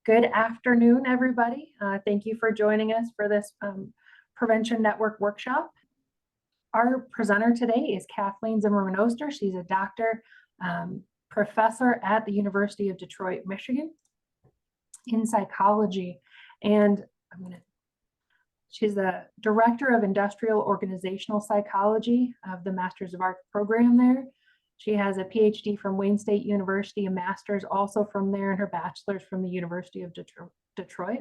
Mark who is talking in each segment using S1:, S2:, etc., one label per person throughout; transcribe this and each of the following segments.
S1: Good afternoon, everybody. Thank you for joining us for this Prevention Network workshop. Our presenter today is Kathleen Zimmerman-Oster. She's a doctor, professor at the University of Detroit, Michigan in psychology. And she's the director of industrial organizational psychology of the Masters of Arts program there. She has a PhD from Wayne State University, a master's also from there, and her bachelor's from the University of Detroit.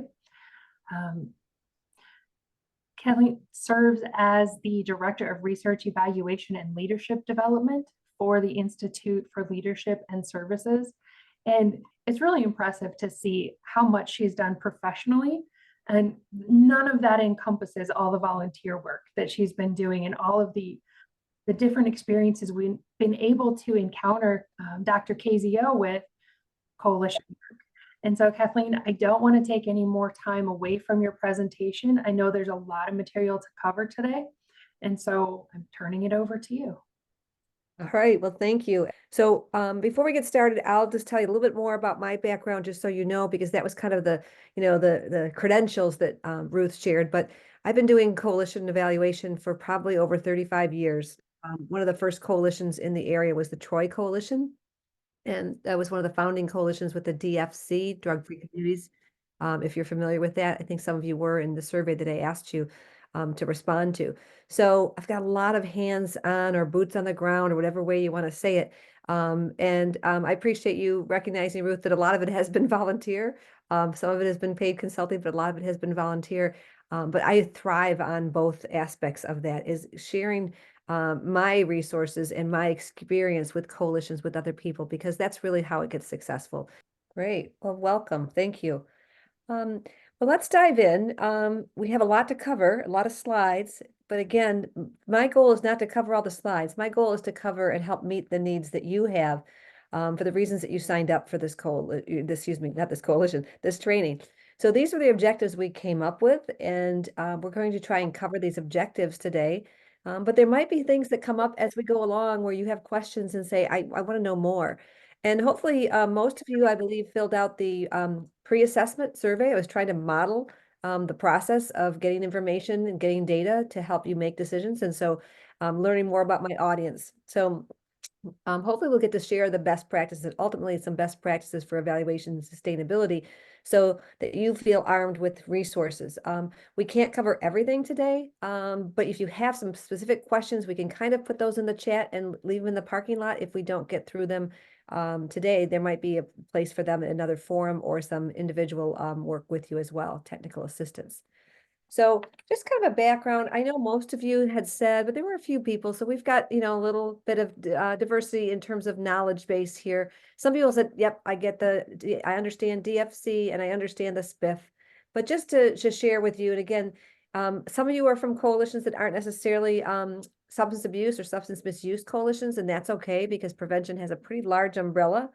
S1: Kelly serves as the Director of Research, Evaluation, and Leadership Development for the Institute for Leadership and Services. And it's really impressive to see how much she's done professionally. And none of that encompasses all the volunteer work that she's been doing and all of the different experiences we've been able to encounter Dr. KZO with coalition work. And so, Kathleen, I don't want to take any more time away from your presentation. I know there's a lot of material to cover today. And so I'm turning it over to you.
S2: All right, well, thank you. So before we get started, I'll just tell you a little bit more about my background, just so you know, because that was kind of the credentials that Ruth shared. But I've been doing coalition evaluation for probably over 35 years. One of the first coalitions in the area was the Troy Coalition. And that was one of the founding coalitions with the DFC, Drug-Free Communities. If you're familiar with that, I think some of you were in the survey that I asked you to respond to. So I've got a lot of hands-on or boots on the ground or whatever way you want to say it. I appreciate you recognizing, Ruth, that a lot of it has been volunteer. Some of it has been paid consulting, but a lot of it has been volunteer. But I thrive on both aspects of that, is sharing my resources and my experience with coalitions with other people, because that's really how it gets successful. Great. Well, welcome. Thank you. Well, let's dive in. We have a lot to cover, a lot of slides, but again, my goal is not to cover all the slides. My goal is to cover and help meet the needs that you have for the reasons that you signed up for this this training. So these are the objectives we came up with, and we're going to try and cover these objectives today. But there might be things that come up as we go along where you have questions and say, I want to know more. And hopefully most of you, I believe, filled out the pre-assessment survey. I was trying to model the process of getting information and getting data to help you make decisions. And so learning more about my audience. So hopefully we'll get to share the best practices and ultimately some best practices for evaluation and sustainability so that you feel armed with resources. We can't cover everything today, but if you have some specific questions, we can kind of put those in the chat and leave them in the parking lot. If we don't get through them today, there might be a place for them in another forum or some individual work with you as well, technical assistance. So just kind of a background. I know most of you had said, but there were a few people. So we've got, a little bit of diversity in terms of knowledge base here. Some people said, yep, I understand DFC and I understand the SPF. But just to share with you, and again, some of you are from coalitions that aren't necessarily substance abuse or substance misuse coalitions, and that's okay because prevention has a pretty large umbrella.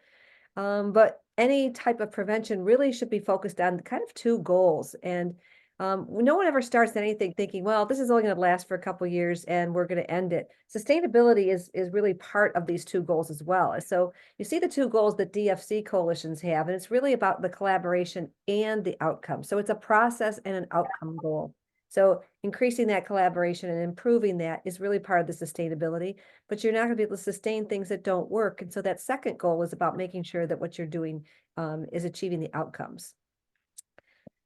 S2: But any type of prevention really should be focused on kind of two goals. And no one ever starts anything thinking, well, this is only going to last for a couple of years and we're going to end it. Sustainability is really part of these two goals as well. So you see the two goals that DFC coalitions have, and it's really about the collaboration and the outcome. So it's a process and an outcome goal. So increasing that collaboration and improving that is really part of the sustainability, but you're not going to be able to sustain things that don't work. And so that second goal is about making sure that what you're doing is achieving the outcomes.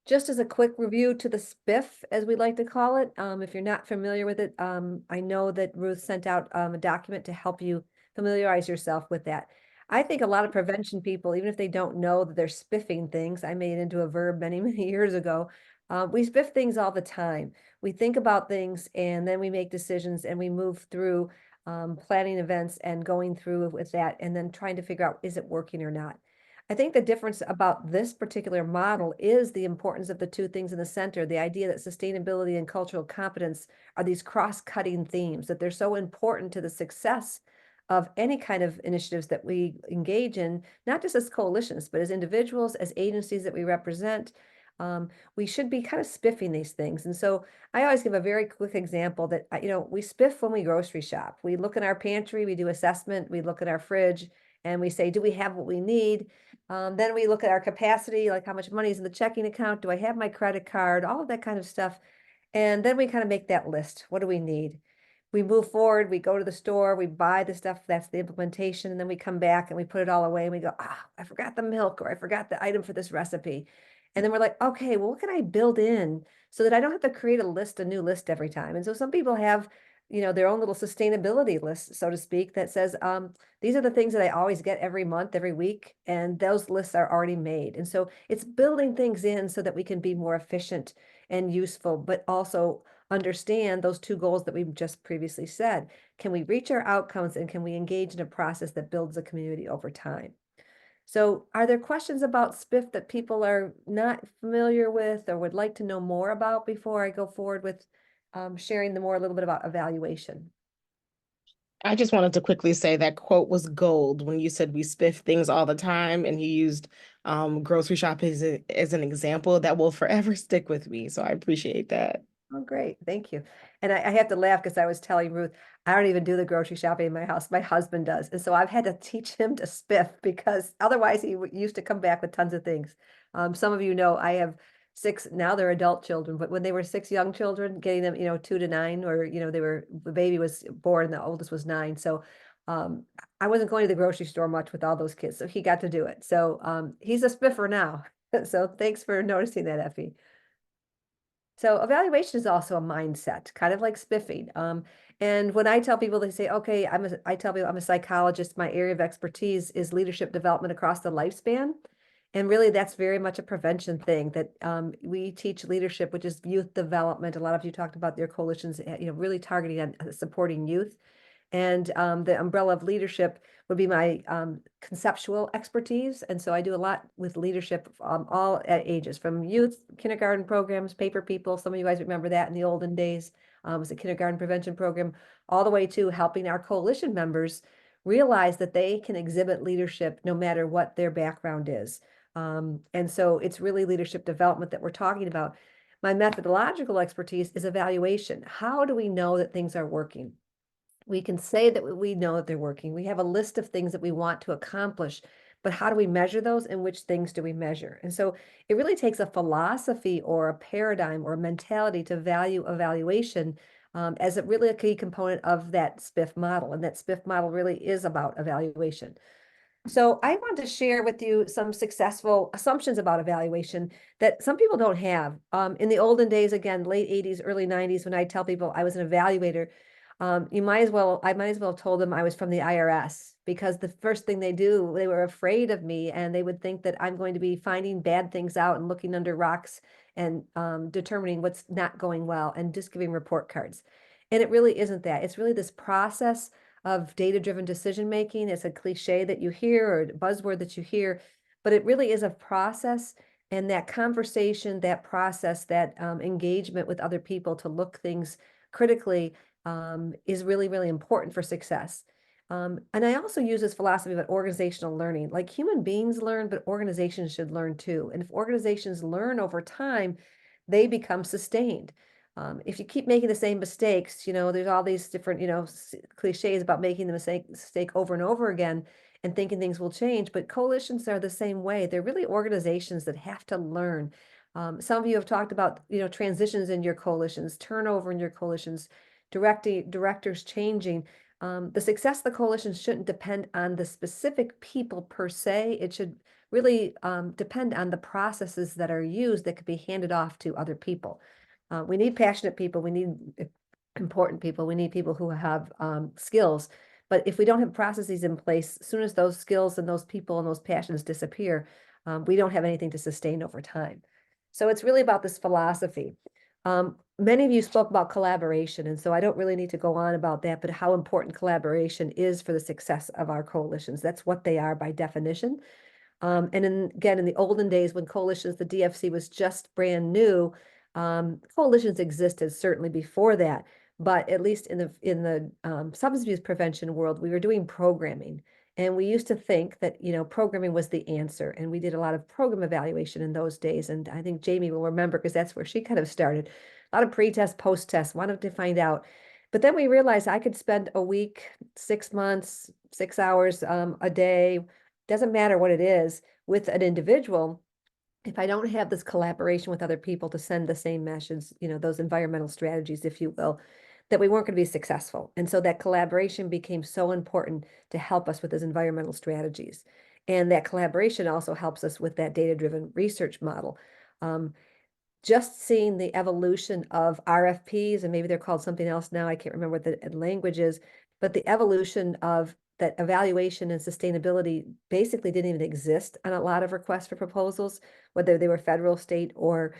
S2: Just as a quick review to the SPF, as we like to call it, if you're not familiar with it, I know that Ruth sent out a document to help you familiarize yourself with that. I think a lot of prevention people, even if they don't know that they're spiffing things, I made it into a verb many, many years ago, we spiff things all the time. We think about things and then we make decisions and we move through planning events and going through with that and then trying to figure out, is it working or not? I think the difference about this particular model is the importance of the two things in the center, the idea that sustainability and cultural competence are these cross-cutting themes, that they're so important to the success of any kind of initiatives that we engage in, not just as coalitions, but as individuals, as agencies that we represent. We should be kind of spiffing these things. And so I always give a very quick example that, we spiff when we grocery shop. We look in our pantry, we do assessment, we look at our fridge, and we say, do we have what we need? Then we look at our capacity, like how much money is in the checking account? Do I have my credit card? All of that kind of stuff. And then we kind of make that list. What do we need? We move forward, we go to the store, we buy the stuff, that's the implementation, and then we come back and we put it all away and we go, ah, I forgot the milk, or I forgot the item for this recipe. And then we're like, okay, well, what can I build in so that I don't have to create a new list every time? And so some people have, their own little sustainability list, so to speak, that says, these are the things that I always get every month, every week, and those lists are already made. And so it's building things in so that we can be more efficient and useful, but also understand those two goals that we've just previously said. Can we reach our outcomes, and can we engage in a process that builds a community over time? So are there questions about SPIF that people are not familiar with or would like to know more about before I go forward with sharing a little bit about evaluation?
S3: I just wanted to quickly say that quote was gold when you said we spiff things all the time, and you used grocery shopping as an example that will forever stick with me. So I appreciate that.
S2: Oh, great. Thank you. And I have to laugh because I was telling Ruth, I don't even do the grocery shopping in my house. My husband does. And so I've had to teach him to spiff because otherwise he used to come back with tons of things. Some of you know I have six, now they're adult children, but when they were six young children, getting them, 2 to 9, or, the baby was born, the oldest was 9. So I wasn't going to the grocery store much with all those kids. So he got to do it. So he's a spiffer now. So thanks for noticing that, Effie. So evaluation is also a mindset, kind of like spiffing. And when I tell people, they say, okay, I tell people I'm a psychologist. My area of expertise is leadership development across the lifespan. And really, that's very much a prevention thing that we teach leadership, which is youth development. A lot of you talked about their coalitions, really targeting on supporting youth. And the umbrella of leadership would be my conceptual expertise. And so I do a lot with leadership all at ages, from youth, kindergarten programs, paper people. Some of you guys remember that in the olden days. It was a kindergarten prevention program, all the way to helping our coalition members realize that they can exhibit leadership no matter what their background is. And so it's really leadership development that we're talking about. My methodological expertise is evaluation. How do we know that things are working? We can say that we know that they're working. We have a list of things that we want to accomplish, but how do we measure those, and which things do we measure? And so it really takes a philosophy or a paradigm or a mentality to value evaluation as really a key component of that SPIF model. And that SPIF model really is about evaluation. So I want to share with you some successful assumptions about evaluation that some people don't have. In the olden days, again, late 80s, early 90s, when I tell people I was an evaluator, I might as well have told them I was from the IRS, because the first thing they were afraid of me, and they would think that I'm going to be finding bad things out and looking under rocks and determining what's not going well and just giving report cards. And it really isn't that. It's really this process of data-driven decision making. It's a cliche that you hear, or a buzzword that you hear, but it really is a process. And that conversation, that process, that engagement with other people to look things critically is really, really important for success. And I also use this philosophy about organizational learning. Like human beings learn, but organizations should learn too. And if organizations learn over time, they become sustained. If you keep making the same mistakes, there's all these different, cliches about making the mistake over and over again and thinking things will change. But coalitions are the same way. They're really organizations that have to learn. Some of you have talked about, transitions in your coalitions, turnover in your coalitions, directors changing. The success of the coalition shouldn't depend on the specific people per se. It should really depend on the processes that are used that could be handed off to other people. We need passionate people. We need important people. We need people who have skills. But if we don't have processes in place, as soon as those skills and those people and those passions disappear, we don't have anything to sustain over time. So it's really about this philosophy. Many of you spoke about collaboration, and so I don't really need to go on about that, but how important collaboration is for the success of our coalitions. That's what they are by definition. And again, in the olden days when coalitions, the DFC was just brand new, coalitions existed certainly before that, but at least in the substance abuse prevention world, we were doing programming. And we used to think that, programming was the answer. And we did a lot of program evaluation in those days. And I think Jamie will remember, because that's where she kind of started. A lot of pre-test, post-test, wanted to find out. But then we realized I could spend a week, 6 months, 6 hours a day, doesn't matter what it is, with an individual, if I don't have this collaboration with other people to send the same message, those environmental strategies, if you will, that we weren't going to be successful. And so that collaboration became so important to help us with those environmental strategies. And that collaboration also helps us with that data-driven research model. Just seeing the evolution of RFPs, and maybe they're called something else now, I can't remember what the language is, but the evolution of that evaluation and sustainability basically didn't even exist on a lot of requests for proposals, whether they were federal, state, or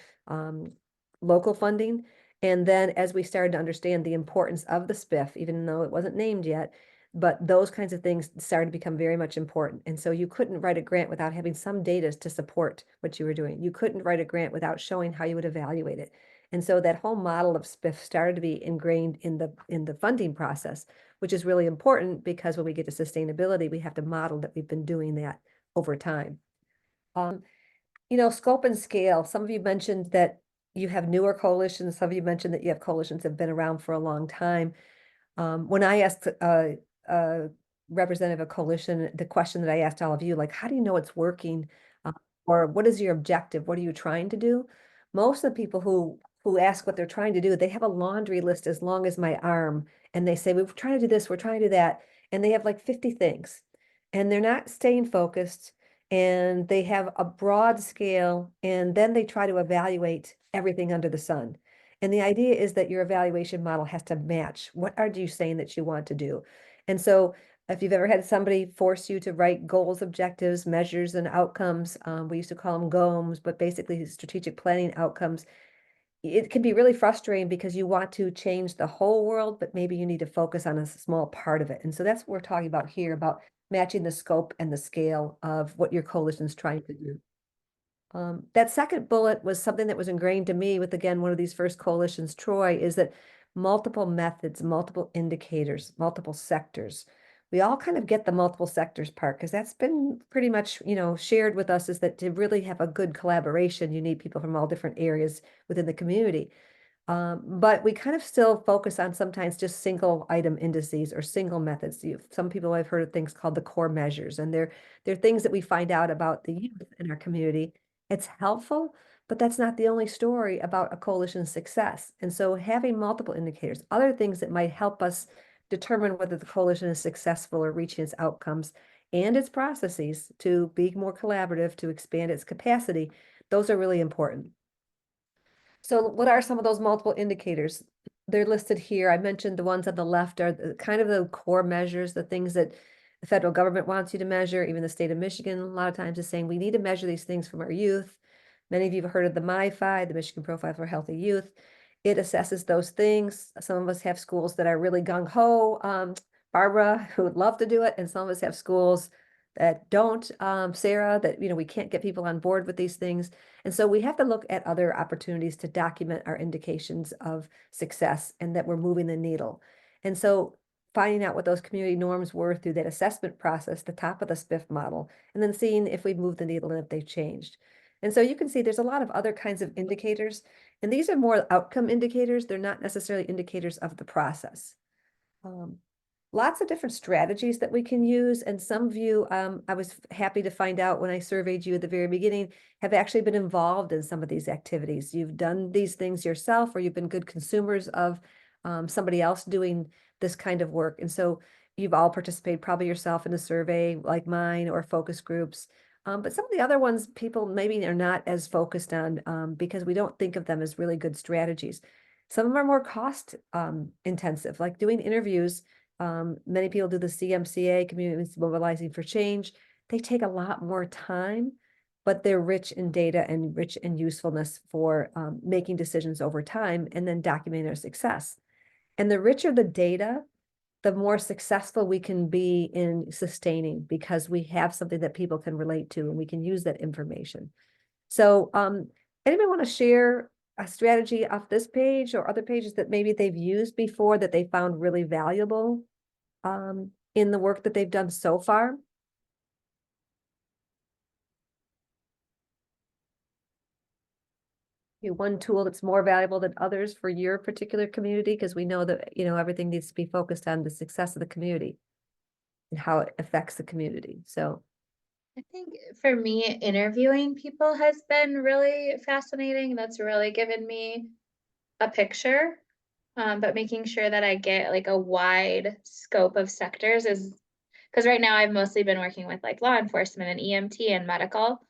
S2: local funding. And then as we started to understand the importance of the SPIF, even though it wasn't named yet, but those kinds of things started to become very much important. And so you couldn't write a grant without having some data to support what you were doing. You couldn't write a grant without showing how you would evaluate it. And so that whole model of SPIF started to be ingrained in the funding process, which is really important because when we get to sustainability, we have to model that we've been doing that over time. Scope and scale. Some of you mentioned that you have newer coalitions. Some of you mentioned that you have coalitions that have been around for a long time. When I asked a representative of a coalition, the question that I asked all of you, like, how do you know it's working? Or what is your objective? What are you trying to do? Most of the people who ask what they're trying to do, they have a laundry list as long as my arm. And they say, we're trying to do this, we're trying to do that. And they have like 50 things. And they're not staying focused. And they have a broad scale. And then they try to evaluate everything under the sun. And the idea is that your evaluation model has to match. What are you saying that you want to do? And so if you've ever had somebody force you to write goals, objectives, measures, and outcomes, we used to call them GOMS, but basically strategic planning outcomes, it can be really frustrating because you want to change the whole world, but maybe you need to focus on a small part of it. And so that's what we're talking about here, about matching the scope and the scale of what your coalition is trying to do. That second bullet was something that was ingrained to me with, again, one of these first coalitions, Troy, is that multiple methods, multiple indicators, multiple sectors. We all kind of get the multiple sectors part because that's been pretty much, shared with us, is that to really have a good collaboration, you need people from all different areas within the community. But we kind of still focus on sometimes just single item indices or single methods. Some people have heard of things called the core measures, and they're things that we find out about the youth in our community. It's helpful, but that's not the only story about a coalition's success. And so having multiple indicators, other things that might help us determine whether the coalition is successful or reaching its outcomes and its processes to be more collaborative, to expand its capacity, those are really important. So what are some of those multiple indicators? They're listed here. I mentioned the ones on the left are kind of the core measures, the things that the federal government wants you to measure. Even the state of Michigan, a lot of times, is saying we need to measure these things from our youth. Many of you have heard of the MiFi, the Michigan Profile for Healthy Youth. It assesses those things. Some of us have schools that are really gung-ho. Barbara, who would love to do it, and some of us have schools that don't. Sarah, that we can't get people on board with these things. And so we have to look at other opportunities to document our indications of success and that we're moving the needle. And so finding out what those community norms were through that assessment process, the top of the SPIF model, and then seeing if we've moved the needle and if they've changed. And so you can see there's a lot of other kinds of indicators, and these are more outcome indicators. They're not necessarily indicators of the process. Lots of different strategies that we can use. And some of you, I was happy to find out when I surveyed you at the very beginning, have actually been involved in some of these activities. You've done these things yourself, or you've been good consumers of somebody else doing this kind of work. And so you've all participated probably yourself in a survey like mine or focus groups. But some of the other ones people maybe are not as focused on because we don't think of them as really good strategies. Some of them are more cost intensive, like doing interviews. Many people do the CMCA, Communities Mobilizing for Change. They take a lot more time, but they're rich in data and rich in usefulness for making decisions over time and then documenting our success. And the richer the data, the more successful we can be in sustaining, because we have something that people can relate to and we can use that information. So anybody want to share a strategy off this page or other pages that maybe they've used before that they found really valuable in the work that they've done so far? One tool that's more valuable than others for your particular community, because we know that everything needs to be focused on the success of the community and how it affects the community. So
S4: I think for me, interviewing people has been really fascinating. That's really given me a picture. But making sure that I get like a wide scope of sectors is because right now I've mostly been working with like law enforcement and EMT and medical.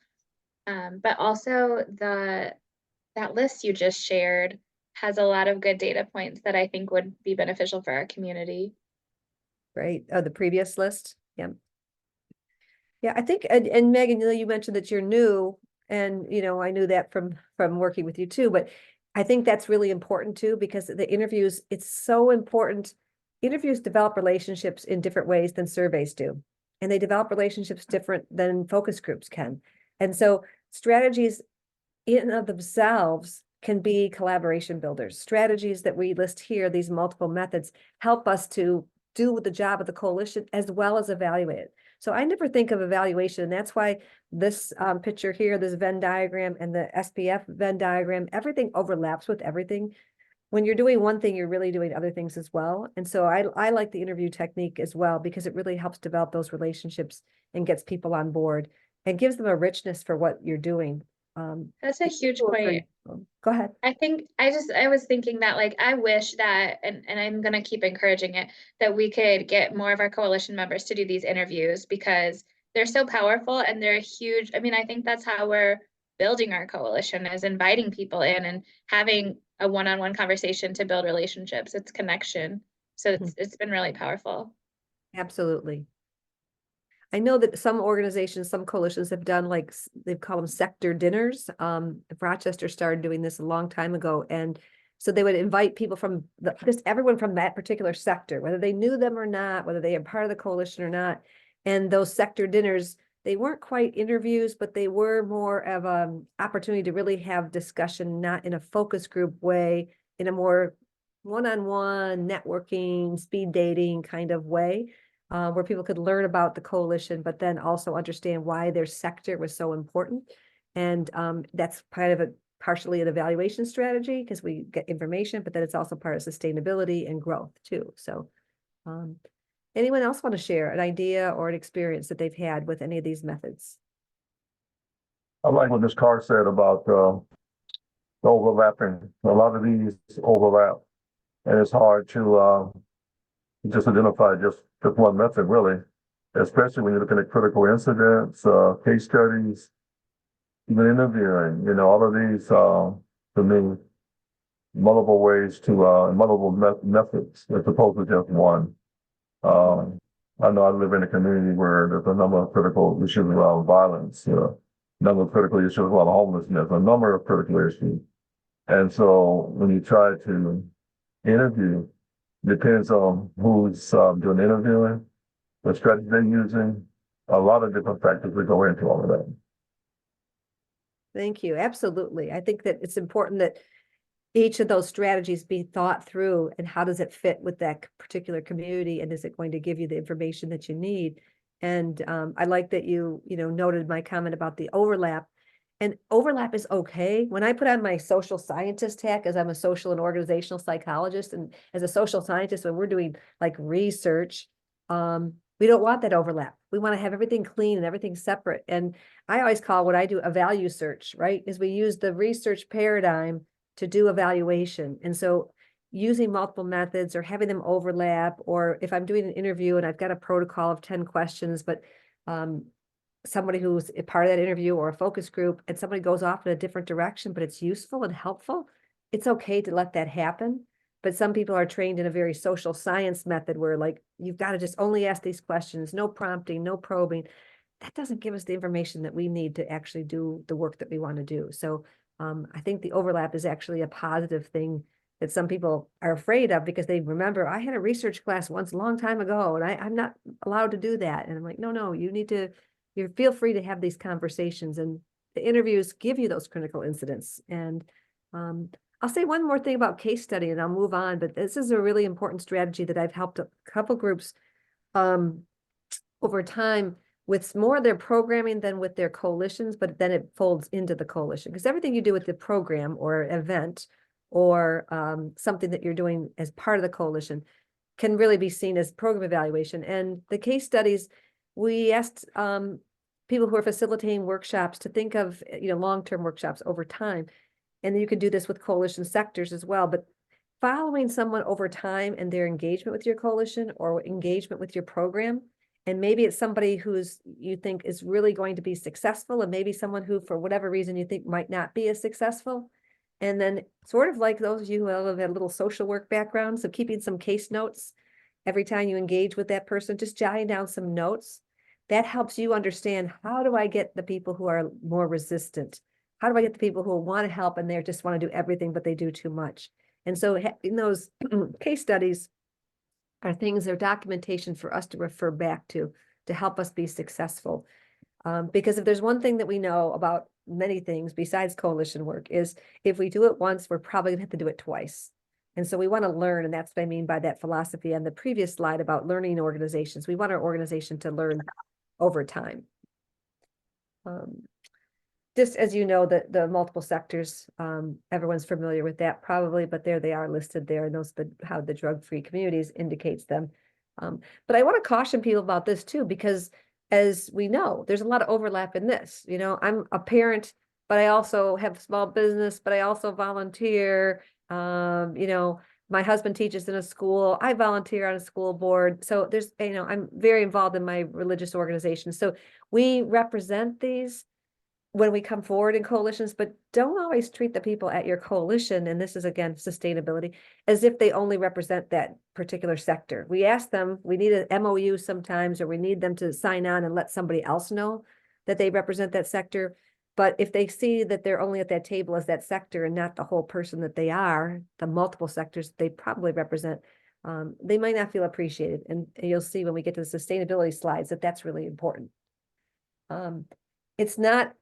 S4: But also that list you just shared has a lot of good data points that I think would be beneficial for our community.
S2: Right? Oh, the previous list. Yeah. Yeah, I think, and Megan, you mentioned that you're new, and I knew that from working with you too, but I think that's really important too, because the interviews, it's so important. Interviews develop relationships in different ways than surveys do. And they develop relationships different than focus groups can. And so strategies in and of themselves can be collaboration builders. Strategies that we list here, these multiple methods, help us to do the job of the coalition as well as evaluate it. So I never think of evaluation, and that's why this picture here, this Venn diagram and the SPF Venn diagram, everything overlaps with everything. When you're doing one thing, you're really doing other things as well. And so I like the interview technique as well, because it really helps develop those relationships and gets people on board and gives them a richness for what you're doing.
S4: That's a huge point.
S2: Go ahead.
S4: I was thinking that like I wish that and I'm gonna keep encouraging it that we could get more of our coalition members to do these interviews because they're so powerful and they're huge. I mean, I think that's how we're building our coalition is inviting people in and having a one-on-one conversation to build relationships. It's connection. So it's been really powerful.
S2: Absolutely. I know that some organizations, some coalitions have done like, they've called them sector dinners. Rochester started doing this a long time ago. And so they would invite people from just everyone from that particular sector, whether they knew them or not, whether they are part of the coalition or not. And those sector dinners, they weren't quite interviews, but they were more of an opportunity to really have discussion, not in a focus group way, in a more one-on-one networking, speed dating kind of way. Where people could learn about the coalition, but then also understand why their sector was so important. And that's part of partially an evaluation strategy because we get information, but then it's also part of sustainability and growth too. So anyone else want to share an idea or an experience that they've had with any of these methods?
S5: I like what Ms. Carr said about the overlapping. A lot of these overlap, and it's hard to just identify just one method, really, especially when you're looking at critical incidents, case studies, even interviewing. All of these, to me, multiple ways to multiple methods as opposed to just one. I know I live in a community where there's a number of critical issues around violence, a number of critical issues around homelessness, a number of critical issues. And so when you try to interview, depends on who's doing interviewing, the strategy they're using, a lot of different factors that go into all of that.
S2: Thank you. Absolutely. I think that it's important that each of those strategies be thought through and how does it fit with that particular community, and is it going to give you the information that you need? And I like that you noted my comment about the overlap. And overlap is okay. When I put on my social scientist hat, as I'm a social and organizational psychologist, and as a social scientist, when we're doing like research, we don't want that overlap. We want to have everything clean and everything separate. And I always call what I do a value search, right? Is we use the research paradigm to do evaluation. And so using multiple methods or having them overlap, or if I'm doing an interview and I've got a protocol of 10 questions, but somebody who's a part of that interview or a focus group and somebody goes off in a different direction, but it's useful and helpful, it's okay to let that happen. But some people are trained in a very social science method where like, you've got to just only ask these questions, no prompting, no probing. That doesn't give us the information that we need to actually do the work that we want to do. So I think the overlap is actually a positive thing that some people are afraid of because they remember, I had a research class once a long time ago and I'm not allowed to do that. And I'm like, no, you need to, you feel free to have these conversations, and the interviews give you those critical incidents. And I'll say one more thing about case study and I'll move on, but this is a really important strategy that I've helped a couple groups over time with more of their programming than with their coalitions, but then it folds into the coalition because everything you do with the program or event or something that you're doing as part of the coalition can really be seen as program evaluation. And the case studies, we asked people who are facilitating workshops to think of, long-term workshops over time. And you could do this with coalition sectors as well, but following someone over time and their engagement with your coalition or engagement with your program, and maybe it's somebody you think is really going to be successful, and maybe someone who, for whatever reason, you think might not be as successful. And then sort of like those of you who have had little social work backgrounds, so keeping some case notes every time you engage with that person, just jotting down some notes. That helps you understand, how do I get the people who are more resistant? How do I get the people who want to help and they just want to do everything, but they do too much? And so in those case studies are things, they're documentation for us to refer back to help us be successful. Because if there's one thing that we know about many things besides coalition work, is if we do it once, we're probably gonna have to do it twice. And so we want to learn, and that's what I mean by that philosophy on the previous slide about learning organizations. We want our organization to learn over time. Just as you know, the multiple sectors, everyone's familiar with that probably, but there they are listed there, and those how the drug-free communities indicates them. But I want to caution people about this too, because as we know, there's a lot of overlap in this. I'm a parent, but I also have a small business, but I also volunteer. My husband teaches in a school. I volunteer on a school board. So there's, I'm very involved in my religious organization. So we represent these when we come forward in coalitions, but don't always treat the people at your coalition, and this is again sustainability, as if they only represent that particular sector. We ask them, we need an MOU sometimes, or we need them to sign on and let somebody else know that they represent that sector. But if they see that they're only at that table as that sector and not the whole person that they are, the multiple sectors they probably represent, they might not feel appreciated. And you'll see when we get to the sustainability slides that that's really important. It's not,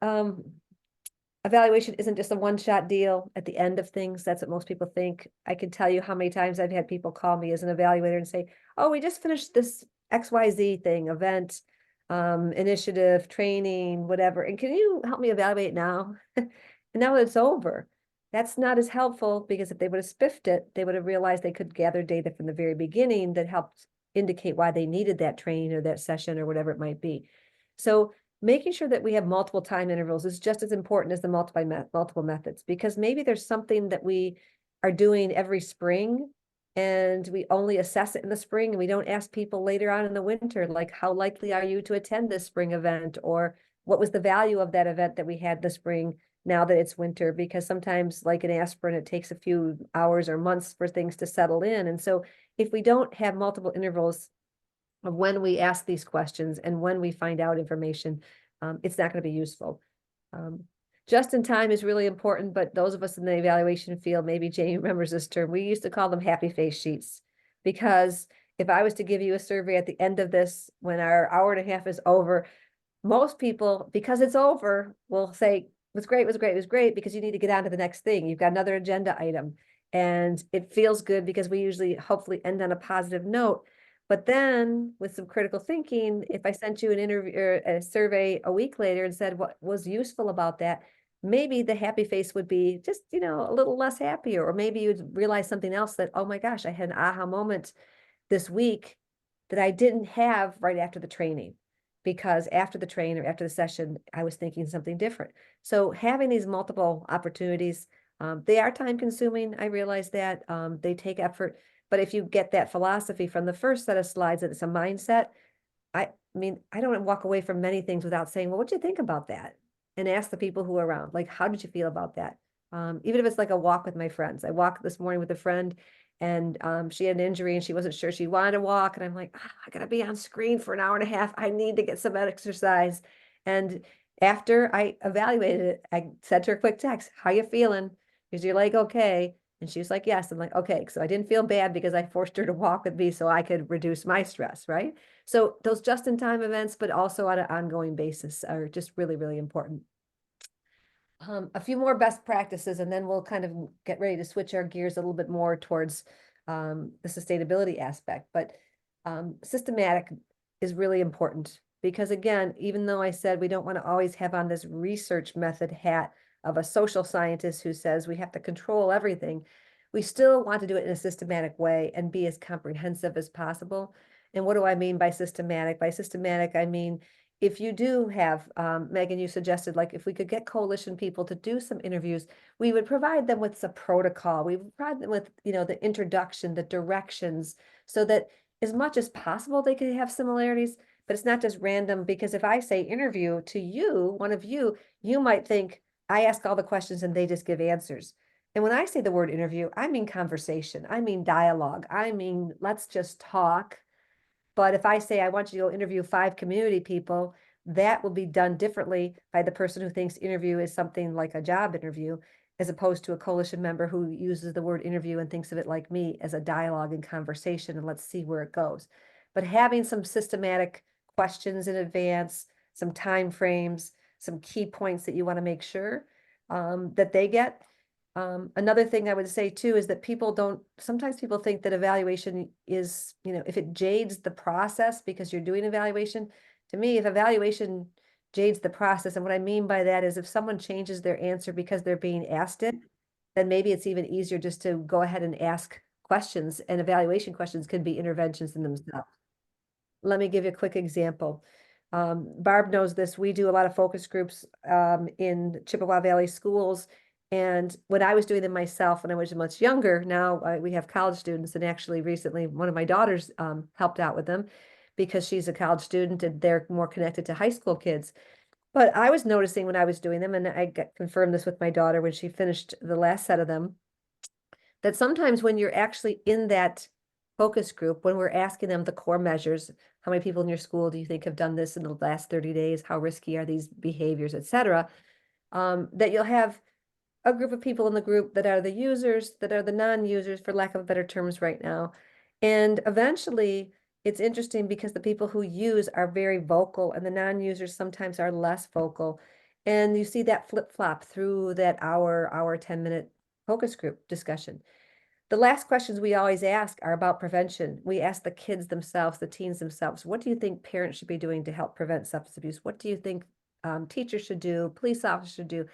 S2: evaluation isn't just a one-shot deal at the end of things. That's what most people think. I can tell you how many times I've had people call me as an evaluator and say, oh, we just finished this XYZ thing, event, initiative, training, whatever. And can you help me evaluate now? And now it's over. That's not as helpful, because if they would have spiffed it, they would have realized they could gather data from the very beginning that helped indicate why they needed that training or that session or whatever it might be. So making sure that we have multiple time intervals is just as important as the multiple methods, because maybe there's something that we are doing every spring and we only assess it in the spring, and we don't ask people later on in the winter, like, how likely are you to attend this spring event? Or what was the value of that event that we had this spring now that it's winter? Because sometimes, like an aspirin, it takes a few hours or months for things to settle in. And so if we don't have multiple intervals of when we ask these questions and when we find out information, it's not going to be useful. Just in time is really important, but those of us in the evaluation field, maybe Jamie remembers this term, we used to call them happy face sheets. Because if I was to give you a survey at the end of this, when our hour and a half is over, most people, because it's over, will say, it was great, it was great, it was great, because you need to get on to the next thing. You've got another agenda item. And it feels good because we usually hopefully end on a positive note. But then with some critical thinking, if I sent you an interview or a survey a week later and said what was useful about that, maybe the happy face would be just, a little less happier, or maybe you'd realize something else, that, oh my gosh, I had an aha moment this week that I didn't have right after the training, because after the train or after the session, I was thinking something different. So having these multiple opportunities, they are time consuming. I realize that they take effort. But if you get that philosophy from the first set of slides, that it's a mindset, I mean, I don't walk away from many things without saying, well, what'd you think about that? And ask the people who are around, like, how did you feel about that? Even if it's like a walk with my friends. I walked this morning with a friend, and she had an injury and she wasn't sure she wanted to walk. And I'm like, I gotta be on screen for an hour and a half. I need to get some exercise. And after I evaluated it, I sent her a quick text, how you feeling? Is your leg okay? And she was like, yes. I'm like, okay. So I didn't feel bad because I forced her to walk with me so I could reduce my stress, right? So those just-in-time events, but also on an ongoing basis, are just really, really important. A few more best practices, and then we'll kind of get ready to switch our gears a little bit more towards the sustainability aspect. But systematic is really important, because again, even though I said we don't want to always have on this research method hat of a social scientist who says we have to control everything, we still want to do it in a systematic way and be as comprehensive as possible. And what do I mean by systematic? By systematic, I mean, if you do have, Megan, you suggested like if we could get coalition people to do some interviews, we would provide them with some protocol. We would provide them with, the introduction, the directions, so that as much as possible they could have similarities, but it's not just random, because if I say interview to you, one of you, you might think I ask all the questions and they just give answers. And when I say the word interview, I mean conversation, I mean dialogue, I mean, let's just talk. But if I say I want you to go interview 5 community people, that will be done differently by the person who thinks interview is something like a job interview, as opposed to a coalition member who uses the word interview and thinks of it like me as a dialogue and conversation, and let's see where it goes. But having some systematic questions in advance, some time frames, some key points that you want to make sure that they get. Another thing I would say too is that sometimes people think that evaluation is, if it jades the process because you're doing evaluation. To me, if evaluation jades the process, and what I mean by that is if someone changes their answer because they're being asked it, then maybe it's even easier just to go ahead and ask questions, and evaluation questions can be interventions in themselves. Let me give you a quick example. Barb knows this. We do a lot of focus groups in Chippewa Valley schools. And when I was doing them myself, when I was much younger, now we have college students, and actually recently one of my daughters helped out with them because she's a college student and they're more connected to high school kids. But I was noticing when I was doing them, and I confirmed this with my daughter when she finished the last set of them, that sometimes when you're actually in that focus group, when we're asking them the core measures, how many people in your school do you think have done this in the last 30 days? How risky are these behaviors, et cetera, that you'll have a group of people in the group that are the users, that are the non-users, for lack of better terms right now. And eventually it's interesting because the people who use are very vocal and the non-users sometimes are less vocal. And you see that flip-flop through that hour, 10-minute focus group discussion. The last questions we always ask are about prevention. We ask the kids themselves, the teens themselves, what do you think parents should be doing to help prevent substance abuse? What do you think teachers should do, police officers should do?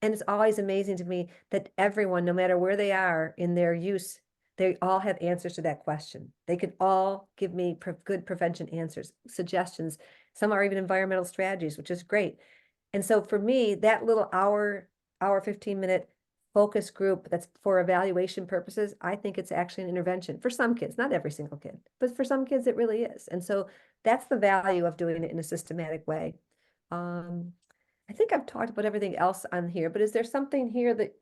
S2: And it's always amazing to me that everyone, no matter where they are in their use, they all have answers to that question. They could all give me good prevention answers, suggestions. Some are even environmental strategies, which is great. And so for me, that little hour 15-minute focus group that's for evaluation purposes, I think it's actually an intervention for some kids, not every single kid, but for some kids it really is. And so that's the value of doing it in a systematic way. I think I've talked about everything else on here, but is there something here that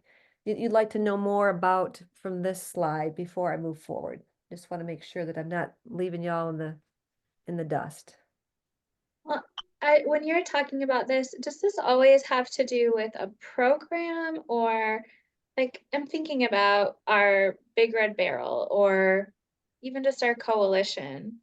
S2: you'd like to know more about from this slide before I move forward? Just want to make sure that I'm not leaving y'all in the dust.
S4: Well, when you're talking about this, does this always have to do with a program, or like I'm thinking about our Big Red Barrel or even just our coalition?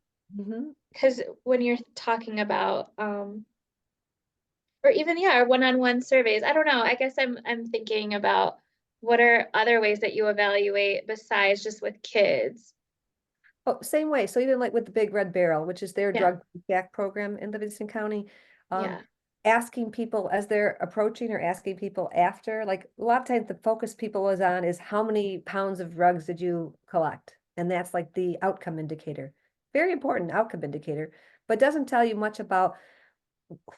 S4: Because when you're talking about or even our one-on-one surveys, I don't know, I guess I'm thinking about what are other ways that you evaluate besides just with kids?
S2: Oh, same way. So even like with the Big Red Barrel, which is their
S4: Yeah.
S2: drug back program in Livingston County,
S4: Yeah.
S2: asking people as they're approaching or asking people after, like a lot of times the focus people was on is how many pounds of drugs did you collect? And that's like the outcome indicator. Very important outcome indicator, but doesn't tell you much about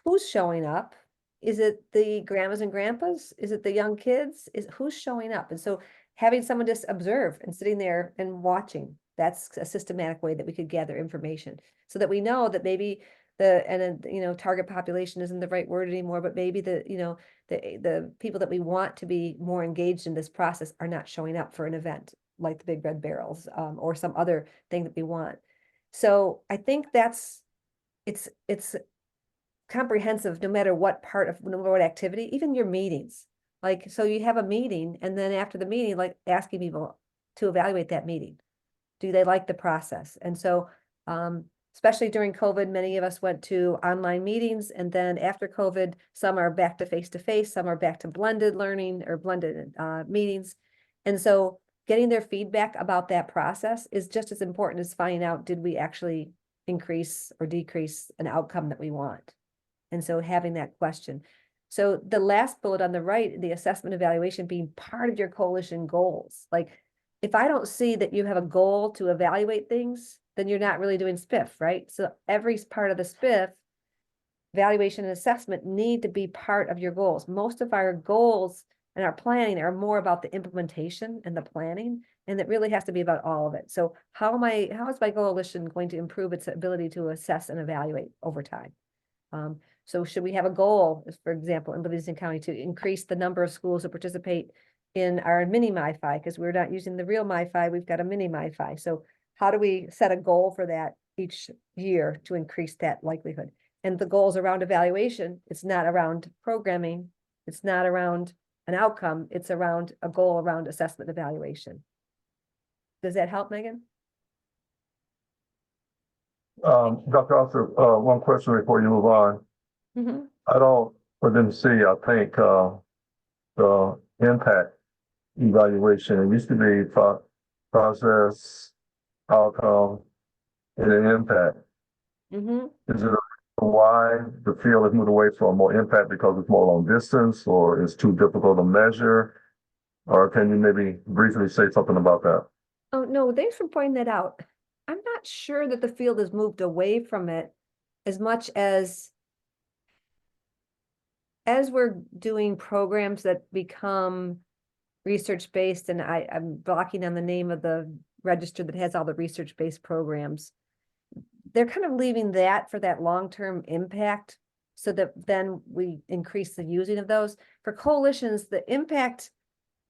S2: who's showing up. Is it the grandmas and grandpas? Is it the young kids? Who's showing up? And so having someone just observe and sitting there and watching, that's a systematic way that we could gather information so that we know that maybe target population isn't the right word anymore, but maybe the people that we want to be more engaged in this process are not showing up for an event like the Big Red Barrels, or some other thing that we want. So I think it's comprehensive, no matter what activity, even your meetings. Like, so you have a meeting and then after the meeting, like asking people to evaluate that meeting. Do they like the process? And so, especially during COVID, many of us went to online meetings, and then after COVID, some are back to face-to-face, some are back to blended learning or blended meetings. And so getting their feedback about that process is just as important as finding out, did we actually increase or decrease an outcome that we want? And so having that question. So the last bullet on the right, the assessment evaluation being part of your coalition goals. Like if I don't see that you have a goal to evaluate things, then you're not really doing SPIF, right? So every part of the SPIF evaluation and assessment need to be part of your goals. Most of our goals and our planning are more about the implementation and the planning, and it really has to be about all of it. So how is my coalition going to improve its ability to assess and evaluate over time? So should we have a goal, for example, in Livingston County to increase the number of schools that participate in our mini MiFi? Because we're not using the real MiFi, we've got a mini MiFi. So how do we set a goal for that each year to increase that likelihood? And the goals around evaluation, it's not around programming, it's not around an outcome, it's around a goal around assessment evaluation. Does that help, Megan?
S5: Dr. Oster, one question before you move on.
S2: Mm-hmm.
S5: I didn't see, I think, the impact evaluation. It used to be process, outcome, and an impact.
S2: Mm-hmm.
S5: Is it why the field has moved away from more impact because it's more long distance or it's too difficult to measure? Or can you maybe briefly say something about that?
S2: Oh, no, thanks for pointing that out. I'm not sure that the field has moved away from it as much as we're doing programs that become research-based, and I'm blocking on the name of the register that has all the research-based programs. They're kind of leaving that for that long-term impact so that then we increase the using of those. For coalitions, the impact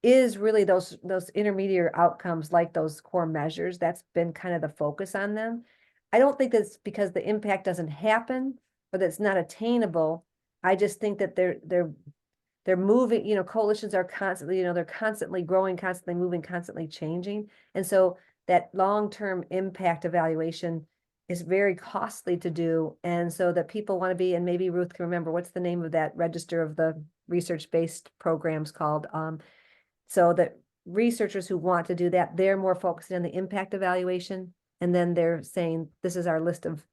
S2: is really those intermediate outcomes, like those core measures. That's been kind of the focus on them. I don't think that's because the impact doesn't happen or that's not attainable. I just think that they're moving, coalitions are constantly, they're constantly growing, constantly moving, constantly changing. And so that long-term impact evaluation is very costly to do. And so that people want to be, and maybe Ruth can remember, what's the name of that register of the research-based programs called? So that researchers who want to do that, they're more focused on the impact evaluation. And then they're saying, this is our list of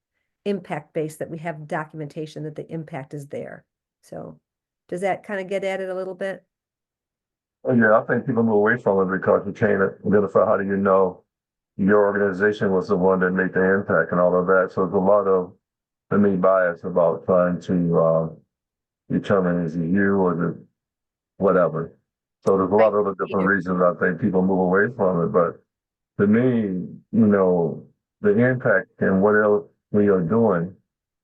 S2: impact-based, that we have documentation that the impact is there. So does that kind of get at it a little bit?
S5: Yeah, I think people move away from it because you can't identify how do you know your organization was the one that made the impact and all of that. So there's a lot of, bias about trying to determine is it you or the whatever. So there's a lot of other different reasons I think people move away from it. But to me, the impact and what else we are doing,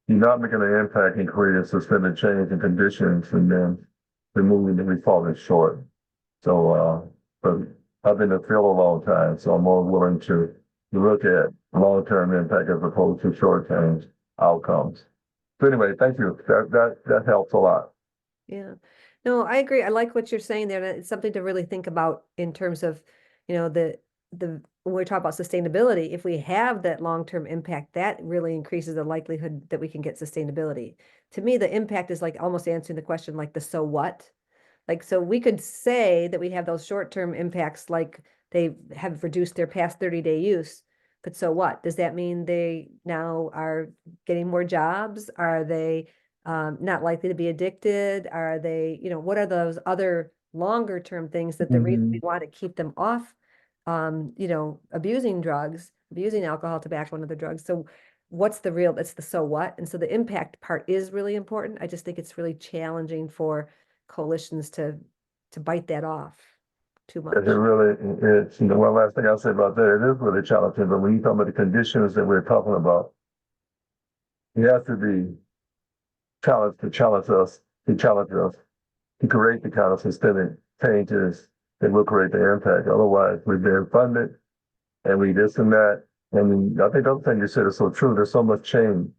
S5: you're not making an impact and creating suspended change in conditions, and then the moving and we falling short. So, but I've been in the field a long time, so I'm more willing to look at long-term impact as opposed to short-term outcomes. So anyway, thank you. That helps a lot.
S2: Yeah, no, I agree. I like what you're saying there. It's something to really think about in terms of, when we talk about sustainability. If we have that long-term impact, that really increases the likelihood that we can get sustainability. To me, the impact is like almost answering the question, like the so what. Like, so we could say that we have those short-term impacts, like they have reduced their past 30-day use, but so what? Does that mean they now are getting more jobs? Are they not likely to be addicted? Are they, what are those other longer term things that the reason we want to keep them off, abusing drugs, abusing alcohol, tobacco, and other drugs? So what's it's the so what? And so the impact part is really important. I just think it's really challenging for coalitions to bite that off too much.
S5: It really is. One last thing I'll say about that, it is really challenging, but when you talk about the conditions that we're talking about, you have to be challenged to challenge us, to create the kind of systemic changes that will create the impact. Otherwise, we've been funded and we this and that. And I think the other thing you said is so true. There's so much change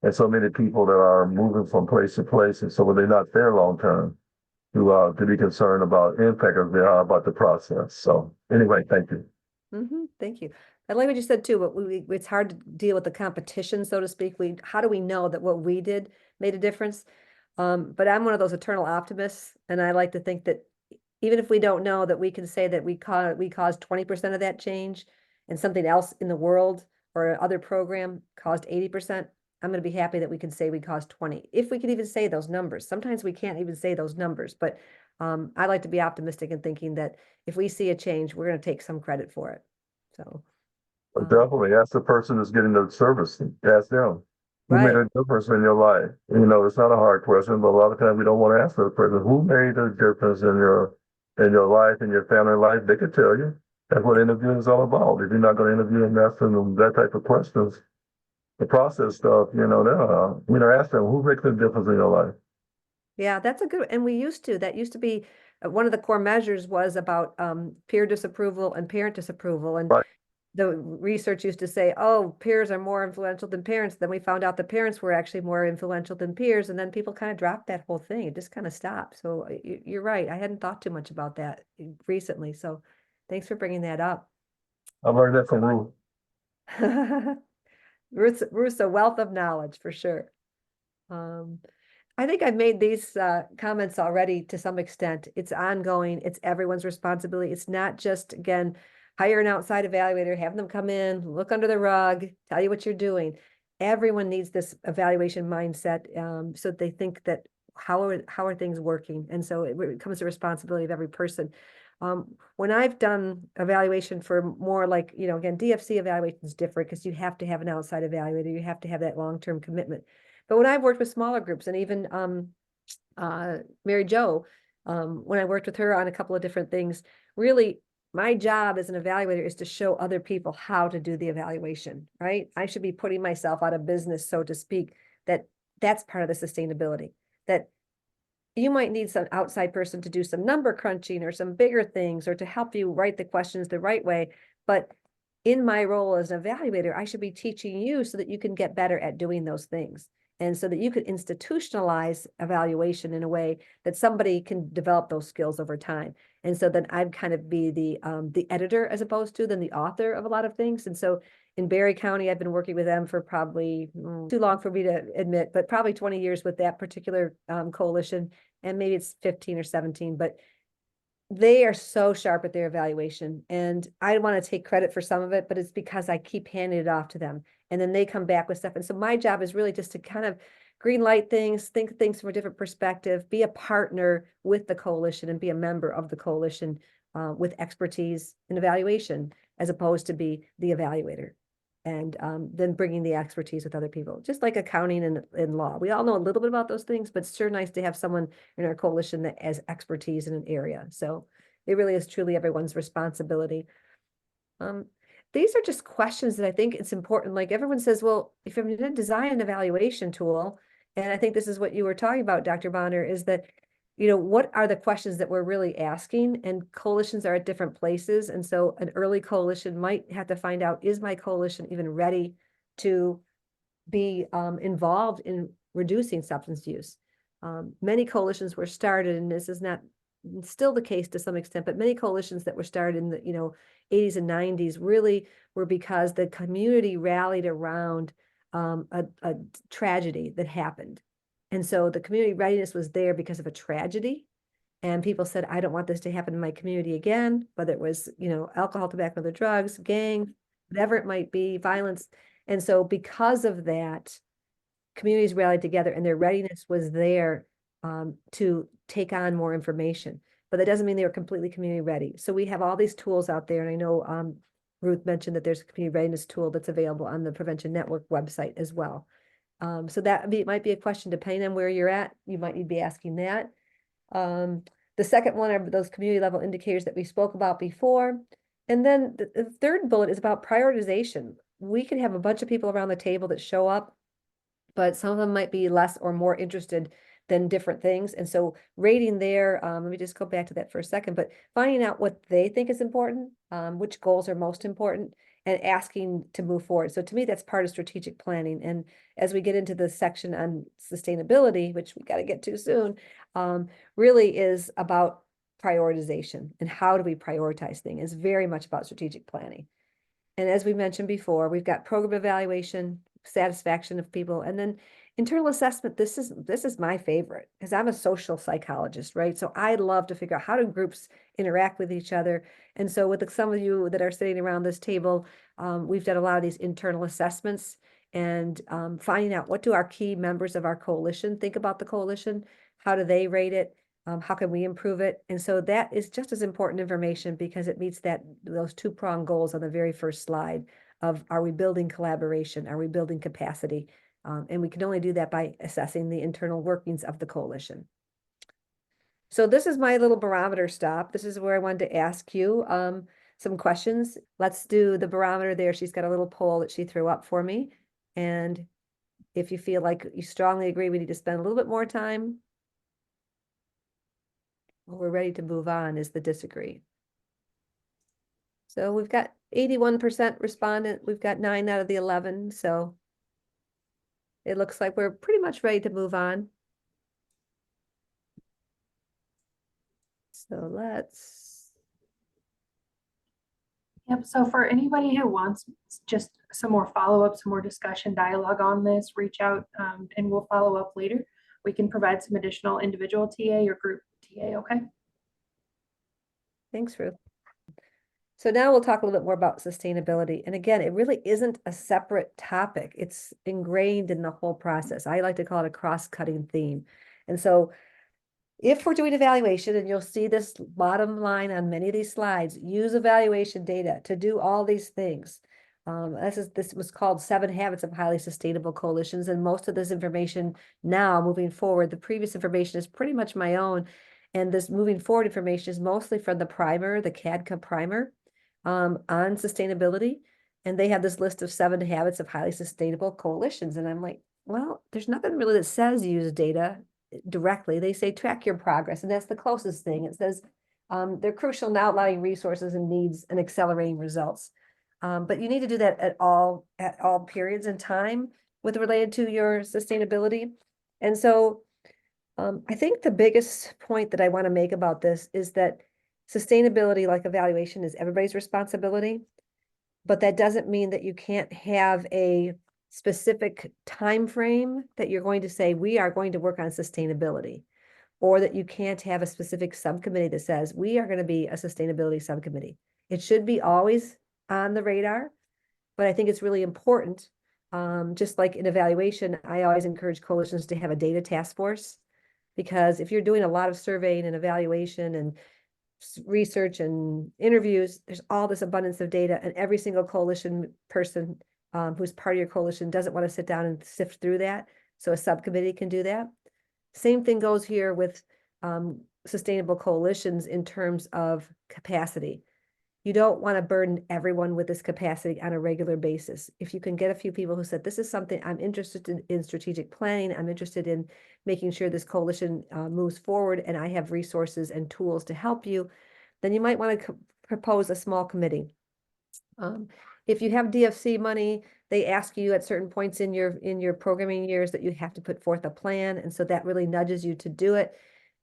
S5: and so many people that are moving from place to place. And so they're not there long term to be concerned about impact as they are about the process. So anyway, thank you.
S2: Thank you. I like what you said too, but it's hard to deal with the competition, so to speak. How do we know that what we did made a difference? But I'm one of those eternal optimists, and I like to think that even if we don't know, that we can say that we caused 20% of that change, and something else in the world or other program caused 80%. I'm going to be happy that we can say we caused 20, if we can even say those numbers. Sometimes we can't even say those numbers, but I like to be optimistic and thinking that if we see a change, we're going to take some credit for it. So
S5: Definitely ask the person who's getting the service, ask them. Who made
S2: Right.
S5: a difference in your life? You know, it's not a hard question, but a lot of times we don't want to answer the question. Who made a difference in your life, in your family life? They could tell you. That's what interviewing is all about. If you're not going to interview and ask them that type of questions, the process stuff, you know, ask them who makes a difference in your life.
S2: Yeah, that's a good, and that used to be, one of the core measures was about peer disapproval and parent disapproval. And
S5: Right.
S2: the research used to say, oh, peers are more influential than parents. Then we found out the parents were actually more influential than peers. And then people kind of dropped that whole thing. It just kind of stopped. So you're right. I hadn't thought too much about that recently. So thanks for bringing that up.
S5: I learned that from Ruth.
S2: Ruth's a wealth of knowledge for sure. I think I've made these comments already to some extent. It's ongoing. It's everyone's responsibility. It's not just, again, hire an outside evaluator, have them come in, look under the rug, tell you what you're doing. Everyone needs this evaluation mindset, so they think that how are things working? And so it becomes the responsibility of every person. When I've done evaluation for more like, again, DFC evaluation is different because you have to have an outside evaluator. You have to have that long-term commitment. But when I've worked with smaller groups, and even Mary Jo, when I worked with her on a couple of different things, really my job as an evaluator is to show other people how to do the evaluation, right? I should be putting myself out of business, so to speak, that's part of the sustainability, that you might need some outside person to do some number crunching or some bigger things, or to help you write the questions the right way. But in my role as an evaluator, I should be teaching you so that you can get better at doing those things. And so that you could institutionalize evaluation in a way that somebody can develop those skills over time. And so then I'd kind of be the editor as opposed to then the author of a lot of things. And so in Barry County, I've been working with them for probably too long for me to admit, but probably 20 years with that particular coalition. And maybe it's 15 or 17, but they are so sharp at their evaluation. And I want to take credit for some of it, but it's because I keep handing it off to them. And then they come back with stuff. And so my job is really just to kind of green light things, think of things from a different perspective, be a partner with the coalition and be a member of the coalition with expertise in evaluation, as opposed to be the evaluator. And then bringing the expertise with other people, just like accounting and law. We all know a little bit about those things, but it's sure nice to have someone in our coalition that has expertise in an area. So it really is truly everyone's responsibility. These are just questions that I think it's important. Like everyone says, well, if I'm going to design an evaluation tool, and I think this is what you were talking about, Dr. Bonner, is that, what are the questions that we're really asking? And coalitions are at different places. And so an early coalition might have to find out, is my coalition even ready to be involved in reducing substance use? Many coalitions were started, and this is not still the case to some extent, but many coalitions that were started in the 80s and 90s really were because the community rallied around a tragedy that happened. And so the community readiness was there because of a tragedy. And people said, I don't want this to happen in my community again, whether it was, alcohol, tobacco, other drugs, gang, whatever it might be, violence. And so because of that, communities rallied together and their readiness was there to take on more information. But that doesn't mean they were completely community ready. So we have all these tools out there. And I know Ruth mentioned that there's a community readiness tool that's available on the Prevention Network website as well. So that might be a question, depending on where you're at, you might need to be asking that. The second one are those community level indicators that we spoke about before. And then the third bullet is about prioritization. We can have a bunch of people around the table that show up, but some of them might be less or more interested than different things. And so rating there, let me just go back to that for a second, but finding out what they think is important, which goals are most important, and asking to move forward. So to me, that's part of strategic planning. And as we get into the section on sustainability, which we got to get to soon, really is about prioritization and how do we prioritize things. It's very much about strategic planning. And as we mentioned before, we've got program evaluation, satisfaction of people, and then internal assessment. This is my favorite because I'm a social psychologist, right? So I love to figure out how do groups interact with each other. And so with some of you that are sitting around this table, we've done a lot of these internal assessments and finding out what do our key members of our coalition think about the coalition, how do they rate it, how can we improve it? And so that is just as important information because it meets those two-pronged goals on the very first slide of, are we building collaboration? Are we building capacity? And we can only do that by assessing the internal workings of the coalition. So this is my little barometer stop. This is where I wanted to ask you some questions. Let's do the barometer there. She's got a little poll that she threw up for me. And if you feel like you strongly agree we need to spend a little bit more time, or we're ready to move on, is the disagree. So we've got 81% respondent. We've got 9 out of the 11. So it looks like we're pretty much ready to move on. So let's.
S1: Yep, so for anybody who wants just some more follow-up, some more discussion, dialogue on this, reach out and we'll follow up later. We can provide some additional individual TA or group TA, okay?
S2: Thanks, Ruth. So now we'll talk a little bit more about sustainability. And again, it really isn't a separate topic. It's ingrained in the whole process. I like to call it a cross-cutting theme. And so if we're doing evaluation, and you'll see this bottom line on many of these slides, use evaluation data to do all these things. This was called 7 Habits of Highly Sustainable Coalitions. And most of this information now moving forward, the previous information is pretty much my own. And this moving forward information is mostly from the primer, the CADCA primer on sustainability. And they have this list of 7 habits of highly sustainable coalitions. And I'm like, well, there's nothing really that says use data directly. They say track your progress, and that's the closest thing. It says they're crucial in outlining resources and needs and accelerating results. But you need to do that at all periods in time with related to your sustainability. And so I think the biggest point that I want to make about this is that sustainability, like evaluation, is everybody's responsibility, but that doesn't mean that you can't have a specific time frame that you're going to say, we are going to work on sustainability, or that you can't have a specific subcommittee that says, we are going to be a sustainability subcommittee. It should be always on the radar, but I think it's really important. Just like in evaluation, I always encourage coalitions to have a data task force, because if you're doing a lot of surveying and evaluation and research and interviews, there's all this abundance of data, and every single coalition person who's part of your coalition doesn't want to sit down and sift through that. So a subcommittee can do that. Same thing goes here with sustainable coalitions in terms of capacity. You don't want to burden everyone with this capacity on a regular basis. If you can get a few people who said, this is something I'm interested in strategic planning, I'm interested in making sure this coalition moves forward, and I have resources and tools to help you, then you might want to propose a small committee. If you have DFC money, they ask you at certain points in your programming years that you have to put forth a plan. And so that really nudges you to do it.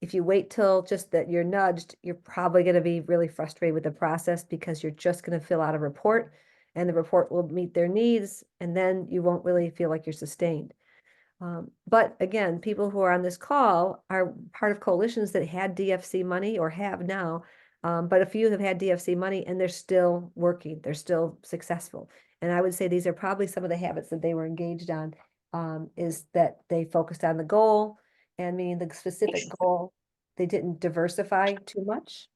S2: If you wait till just that you're nudged, you're probably going to be really frustrated with the process, because you're just going to fill out a report, and the report will meet their needs, and then you won't really feel like you're sustained. But again, people who are on this call are part of coalitions that had DFC money or have now, but a few have had DFC money and they're still working, they're still successful. And I would say these are probably some of the habits that they were engaged on, is that they focused on the goal, and meaning the specific goal. They didn't diversify too much.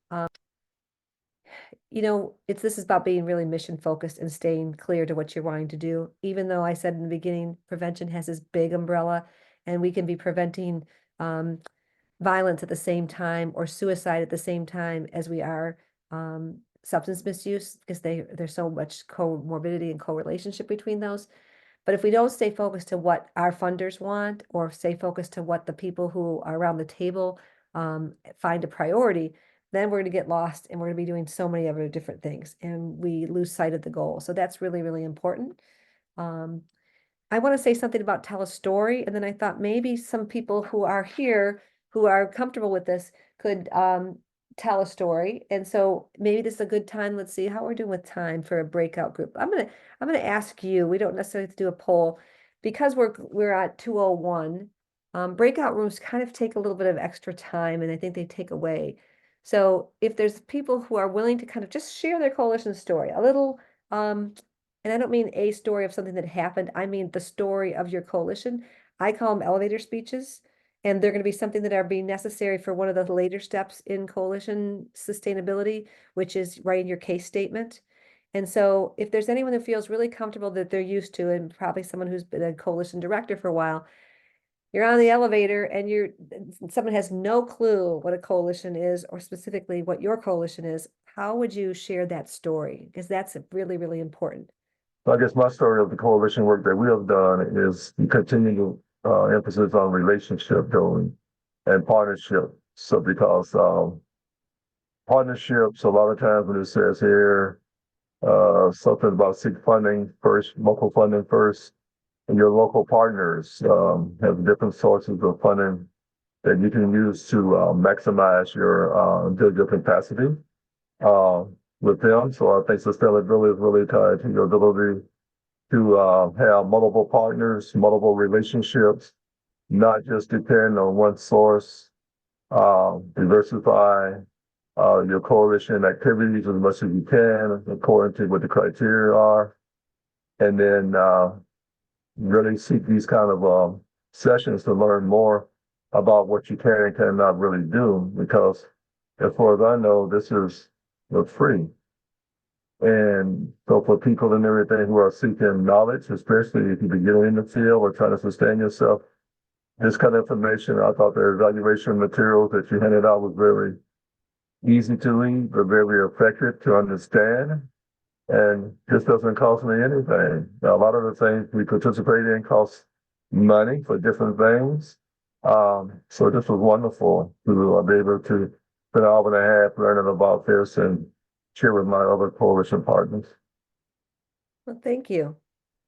S2: This is about being really mission focused and staying clear to what you're wanting to do. Even though I said in the beginning, prevention has this big umbrella, and we can be preventing violence at the same time, or suicide at the same time as we are substance misuse, because there's so much comorbidity and correlationship between those. But if we don't stay focused to what our funders want, or stay focused to what the people who are around the table find a priority, then we're going to get lost, and we're going to be doing so many other different things, and we lose sight of the goal. So that's really, really important. I want to say something about tell a story, and then I thought maybe some people who are here who are comfortable with this could tell a story. And so maybe this is a good time. Let's see how we're doing with time for a breakout group. I'm gonna ask you. We don't necessarily have to do a poll, because we're at 2:01. Breakout rooms kind of take a little bit of extra time, and I think they take away. So if there's people who are willing to kind of just share their coalition story, a little, and I don't mean a story of something that happened, I mean the story of your coalition. I call them elevator speeches, and they're going to be something that are being necessary for one of the later steps in coalition sustainability, which is writing your case statement. And so if there's anyone who feels really comfortable that they're used to, and probably someone who's been a coalition director for a while, you're on the elevator and someone has no clue what a coalition is, or specifically what your coalition is, how would you share that story? Because that's really, really important.
S5: So I guess my story of the coalition work that we have done is continuing emphasis on relationship building and partnership. So because partnerships, a lot of times when it says here, something about seek funding first, local funding first, and your local partners have different sources of funding that you can use to maximize your capacity with them. So I think sustainability is really tied to your ability to have multiple partners, multiple relationships, not just depend on one source, diversify your coalition activities as much as you can according to what the criteria are. And then really seek these kind of sessions to learn more about what you can and cannot really do. Because as far as I know, this is free. And so for people and everything who are seeking knowledge, especially if you begin in the field or trying to sustain yourself, this kind of information, I thought the evaluation materials that you handed out was very easy to read, but very effective to understand. And this doesn't cost me anything. Now, a lot of the things we participate in cost money for different things. So this was wonderful to be able to spend an hour and a half learning about this and share with my other coalition partners.
S2: Well, thank you.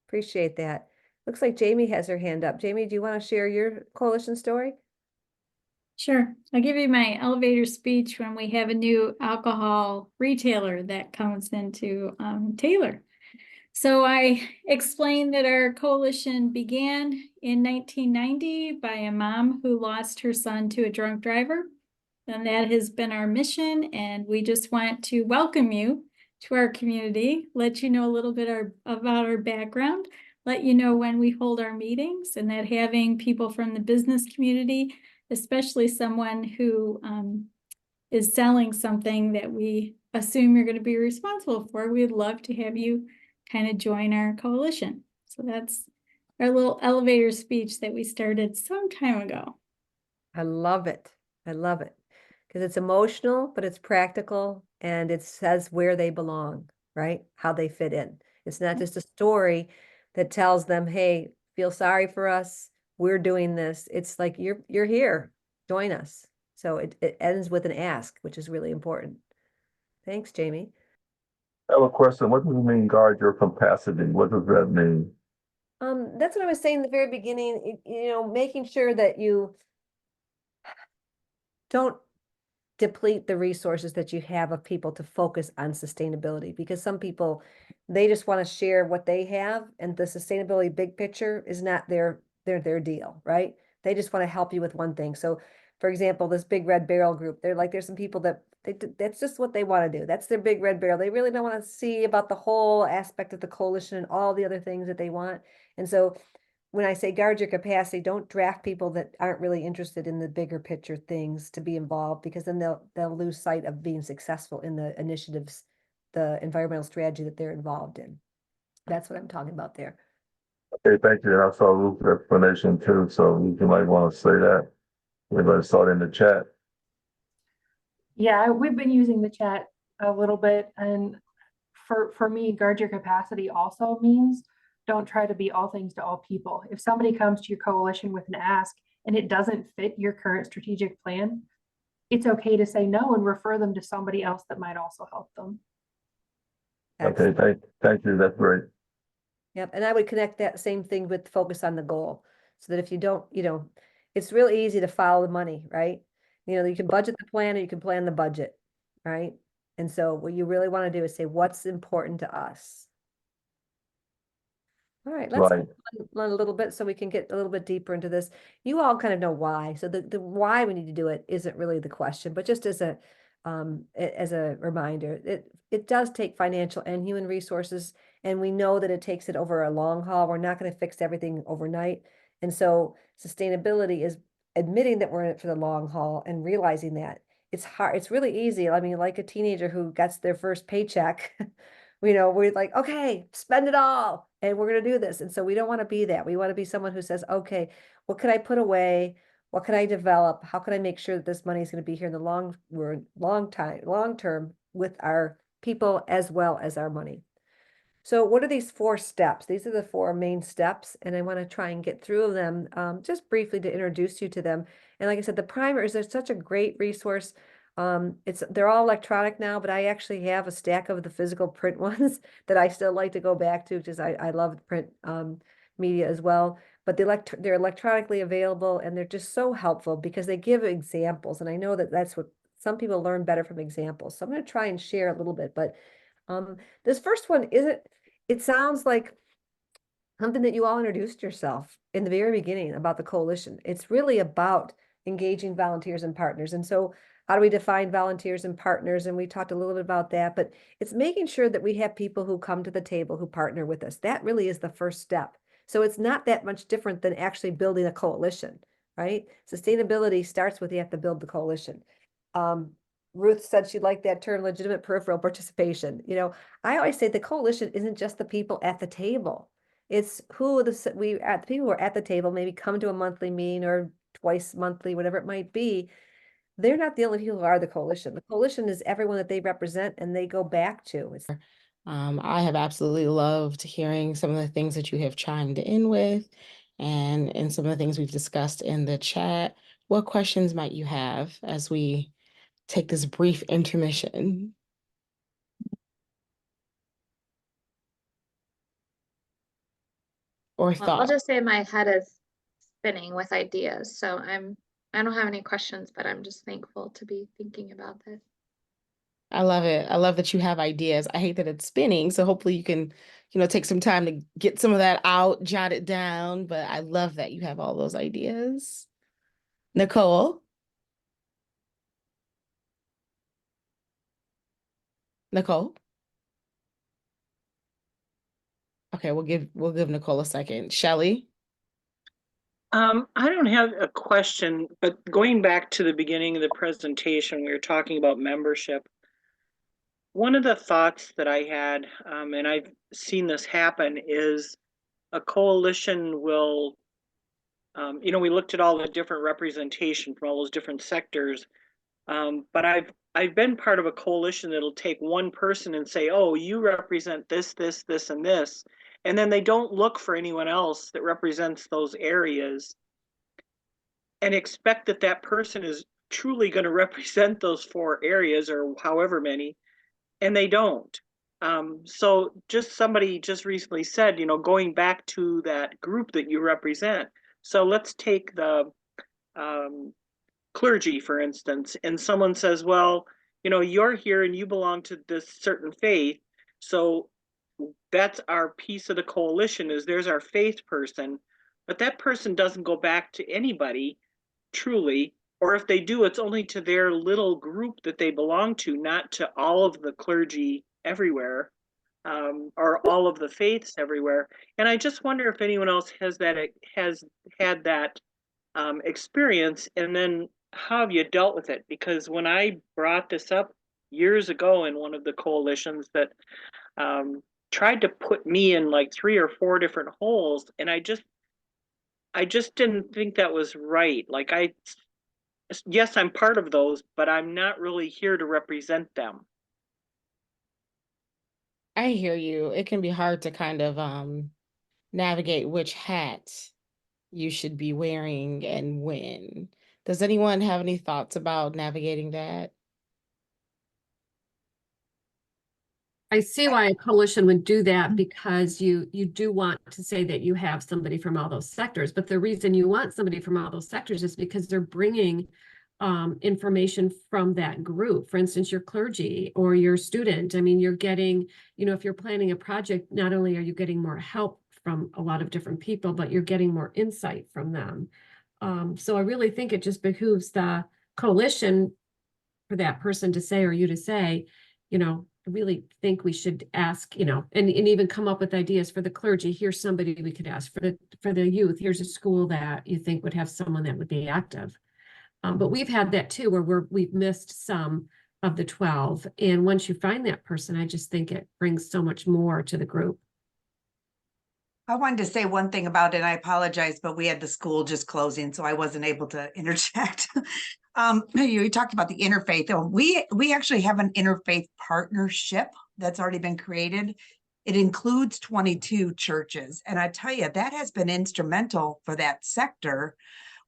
S2: Appreciate that. Looks like Jamie has her hand up. Jamie, do you want to share your coalition story?
S6: Sure. I'll give you my elevator speech when we have a new alcohol retailer that comes into Taylor. So I explained that our coalition began in 1990 by a mom who lost her son to a drunk driver. And that has been our mission. And we just want to welcome you to our community, let you know a little bit about our background, let you know when we hold our meetings, and that having people from the business community, especially someone who is selling something that we assume you're going to be responsible for, we'd love to have you kind of join our coalition. So that's our little elevator speech that we started some time ago.
S2: I love it. I love it. Because it's emotional, but it's practical, and it says where they belong, right? How they fit in. It's not just a story that tells them, hey, feel sorry for us. We're doing this. It's like, you're here, join us. So it ends with an ask, which is really important. Thanks, Jamie.
S5: I have a question. What does it mean, guard your capacity? What does that mean?
S2: That's what I was saying in the very beginning, making sure that you don't deplete the resources that you have of people to focus on sustainability, because some people, they just want to share what they have, and the sustainability big picture is not their deal, right? They just want to help you with one thing. So for example, this Big Red Barrel group, there's some people that that's just what they want to do. That's their Big Red Barrel. They really don't want to see about the whole aspect of the coalition and all the other things that they want. And so when I say guard your capacity, don't draft people that aren't really interested in the bigger picture things to be involved, because then they'll lose sight of being successful in the initiatives, the environmental strategy that they're involved in. That's what I'm talking about there.
S5: Okay, thank you. And I saw Ruth's explanation too, so you might want to say that. Everybody saw it in the chat.
S1: Yeah, we've been using the chat a little bit, and for me, guard your capacity also means don't try to be all things to all people. If somebody comes to your coalition with an ask and it doesn't fit your current strategic plan, it's okay to say no and refer them to somebody else that might also help them.
S2: Excellent.
S5: Okay, thank you. That's great.
S2: Yep. And I would connect that same thing with focus on the goal, so that if you don't, it's really easy to follow the money, right? You can budget the plan, or you can plan the budget, right? And so what you really want to do is say, what's important to us? All right, let's learn a little bit so we can get a little bit deeper into this. You all kind of know why. So the why we need to do it isn't really the question, but just as a reminder, it does take financial and human resources, and we know that it takes it over a long haul. We're not going to fix everything overnight. And so sustainability is admitting that we're in it for the long haul and realizing that it's hard. It's really easy. I mean, like a teenager who gets their first paycheck, we're like, okay, spend it all and we're going to do this. And so we don't want to be that. We want to be someone who says, okay, what can I put away? What can I develop? How can I make sure that this money is going to be here in the long term with our people as well as our money? So what are these 4 steps? These are the 4 main steps, and I want to try and get through them just briefly to introduce you to them. And like I said, the primers are such a great resource. They're all electronic now, but I actually have a stack of the physical print ones that I still like to go back to because I love the print media as well. But they're electronically available, and they're just so helpful because they give examples. And I know that that's what some people learn better from examples. So I'm going to try and share a little bit, but this first one it sounds like something that you all introduced yourself in the very beginning about the coalition. It's really about engaging volunteers and partners. And so how do we define volunteers and partners? And we talked a little bit about that, but it's making sure that we have people who come to the table, who partner with us. That really is the first step. So it's not that much different than actually building a coalition, right? Sustainability starts with you have to build the coalition. Ruth said she liked that term, legitimate peripheral participation. I always say the coalition isn't just the people at the table. It's the people who are at the table, maybe come to a monthly meeting or twice monthly, whatever it might be. They're not the only people who are the coalition. The coalition is everyone that they represent and they go back to.
S3: I have absolutely loved hearing some of the things that you have chimed in with and some of the things we've discussed in the chat. What questions might you have as we take this brief intermission? Or
S4: Well, I'll
S3: thought?
S4: just say my head is spinning with ideas. So I don't have any questions, but I'm just thankful to be thinking about this.
S3: I love it. I love that you have ideas. I hate that it's spinning. So hopefully you can, take some time to get some of that out, jot it down. But I love that you have all those ideas. Nicole? Nicole? Okay, we'll give Nicole a second. Shelley?
S7: I don't have a question, but going back to the beginning of the presentation, we were talking about membership. One of the thoughts that I had, and I've seen this happen, is a coalition will, we looked at all the different representation from all those different sectors, but I've been part of a coalition that'll take one person and say, oh, you represent this, this, this, and this, and then they don't look for anyone else that represents those areas and expect that that person is truly going to represent those 4 areas or however many, and they don't. So somebody just recently said, going back to that group that you represent. So let's take the clergy, for instance, and someone says, well, you're here and you belong to this certain faith. So that's our piece of the coalition is there's our faith person, but that person doesn't go back to anybody truly, or if they do, it's only to their little group that they belong to, not to all of the clergy everywhere, or all of the faiths everywhere. And I just wonder if anyone else has had that experience, and then how have you dealt with it? Because when I brought this up years ago in one of the coalitions that tried to put me in like 3 or 4 different holes, and I just didn't think that was right. Like yes, I'm part of those, but I'm not really here to represent them.
S3: I hear you. It can be hard to kind of navigate which hat you should be wearing and when. Does anyone have any thoughts about navigating that?
S8: I see why a coalition would do that, because you do want to say that you have somebody from all those sectors, but the reason you want somebody from all those sectors is because they're bringing information from that group. For instance, your clergy or your student. I mean, you're getting, if you're planning a project, not only are you getting more help from a lot of different people, but you're getting more insight from them. So I really think it just behooves the coalition for that person to say, or you to say, I really think we should ask, and even come up with ideas for the clergy. Here's somebody we could ask for the youth. Here's a school that you think would have someone that would be active. But we've had that too, where we've missed some of the 12. And once you find that person, I just think it brings so much more to the group.
S9: I wanted to say one thing about it, and I apologize, but we had the school just closing, so I wasn't able to interject. You talked about the interfaith. We actually have an interfaith partnership that's already been created. It includes 22 churches, and I tell you, that has been instrumental for that sector.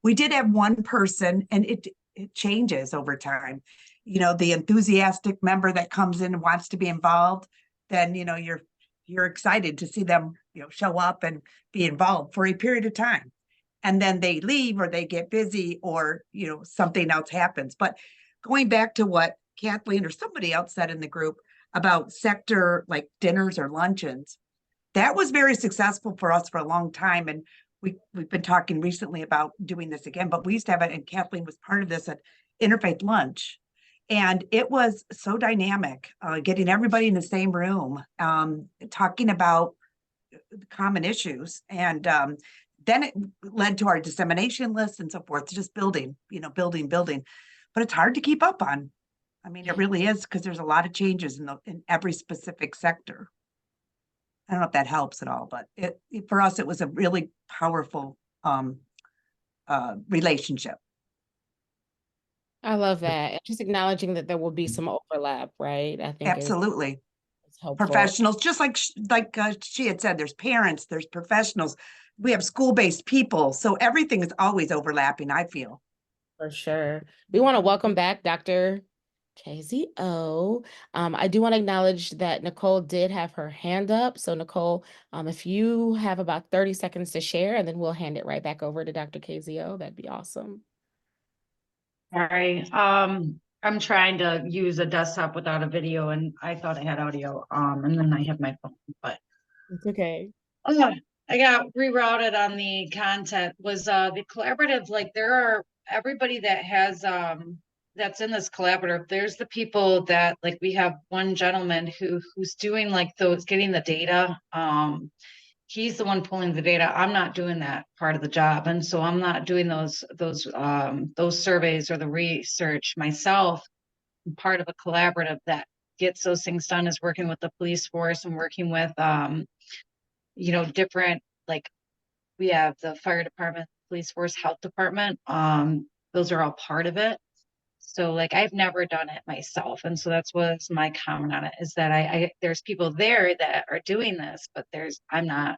S9: We did have one person, and it changes over time. You know, the enthusiastic member that comes in and wants to be involved, then, you know, you're excited to see them, you know, show up and be involved for a period of time. And then they leave or they get busy or, you know, something else happens. But going back to what Kathleen or somebody else said in the group about sector like dinners or luncheons, that was very successful for us for a long time. And we've been talking recently about doing this again, but we used to have it, and Kathleen was part of this at Interfaith Lunch. And it was so dynamic, getting everybody in the same room, talking about common issues. And then it led to our dissemination list and so forth, just building. But it's hard to keep up on. I mean, it really is, because there's a lot of changes in every specific sector. I don't know if that helps at all, but for us, it was a really powerful relationship.
S3: I love that. And just acknowledging that there will be some overlap, right? I think
S9: Absolutely.
S3: is helpful.
S9: Professionals, just like she had said, there's parents, there's professionals, we have school-based people, so everything is always overlapping, I feel.
S3: For sure. We want to welcome back Dr. KZO. I do want to acknowledge that Nicole did have her hand up. So Nicole, if you have about 30 seconds to share, and then we'll hand it right back over to Dr. KZO, that'd be awesome.
S10: All right. I'm trying to use a desktop without a video, and I thought I had audio. And then I have my phone, but
S3: It's okay.
S10: I got rerouted on the content. Was the collaborative, like there are everybody that has that's in this collaborative. There's the people that, like, we have one gentleman who's doing like those, getting the data. He's the one pulling the data. I'm not doing that part of the job. And so I'm not doing those surveys or the research myself. I'm part of a collaborative that gets those things done, is working with the police force and working with, you know, different, like we have the fire department, police force, health department. Those are all part of it. So like, I've never done it myself. And so that's what's my comment on it, is that I there's people there that are doing this, but I'm not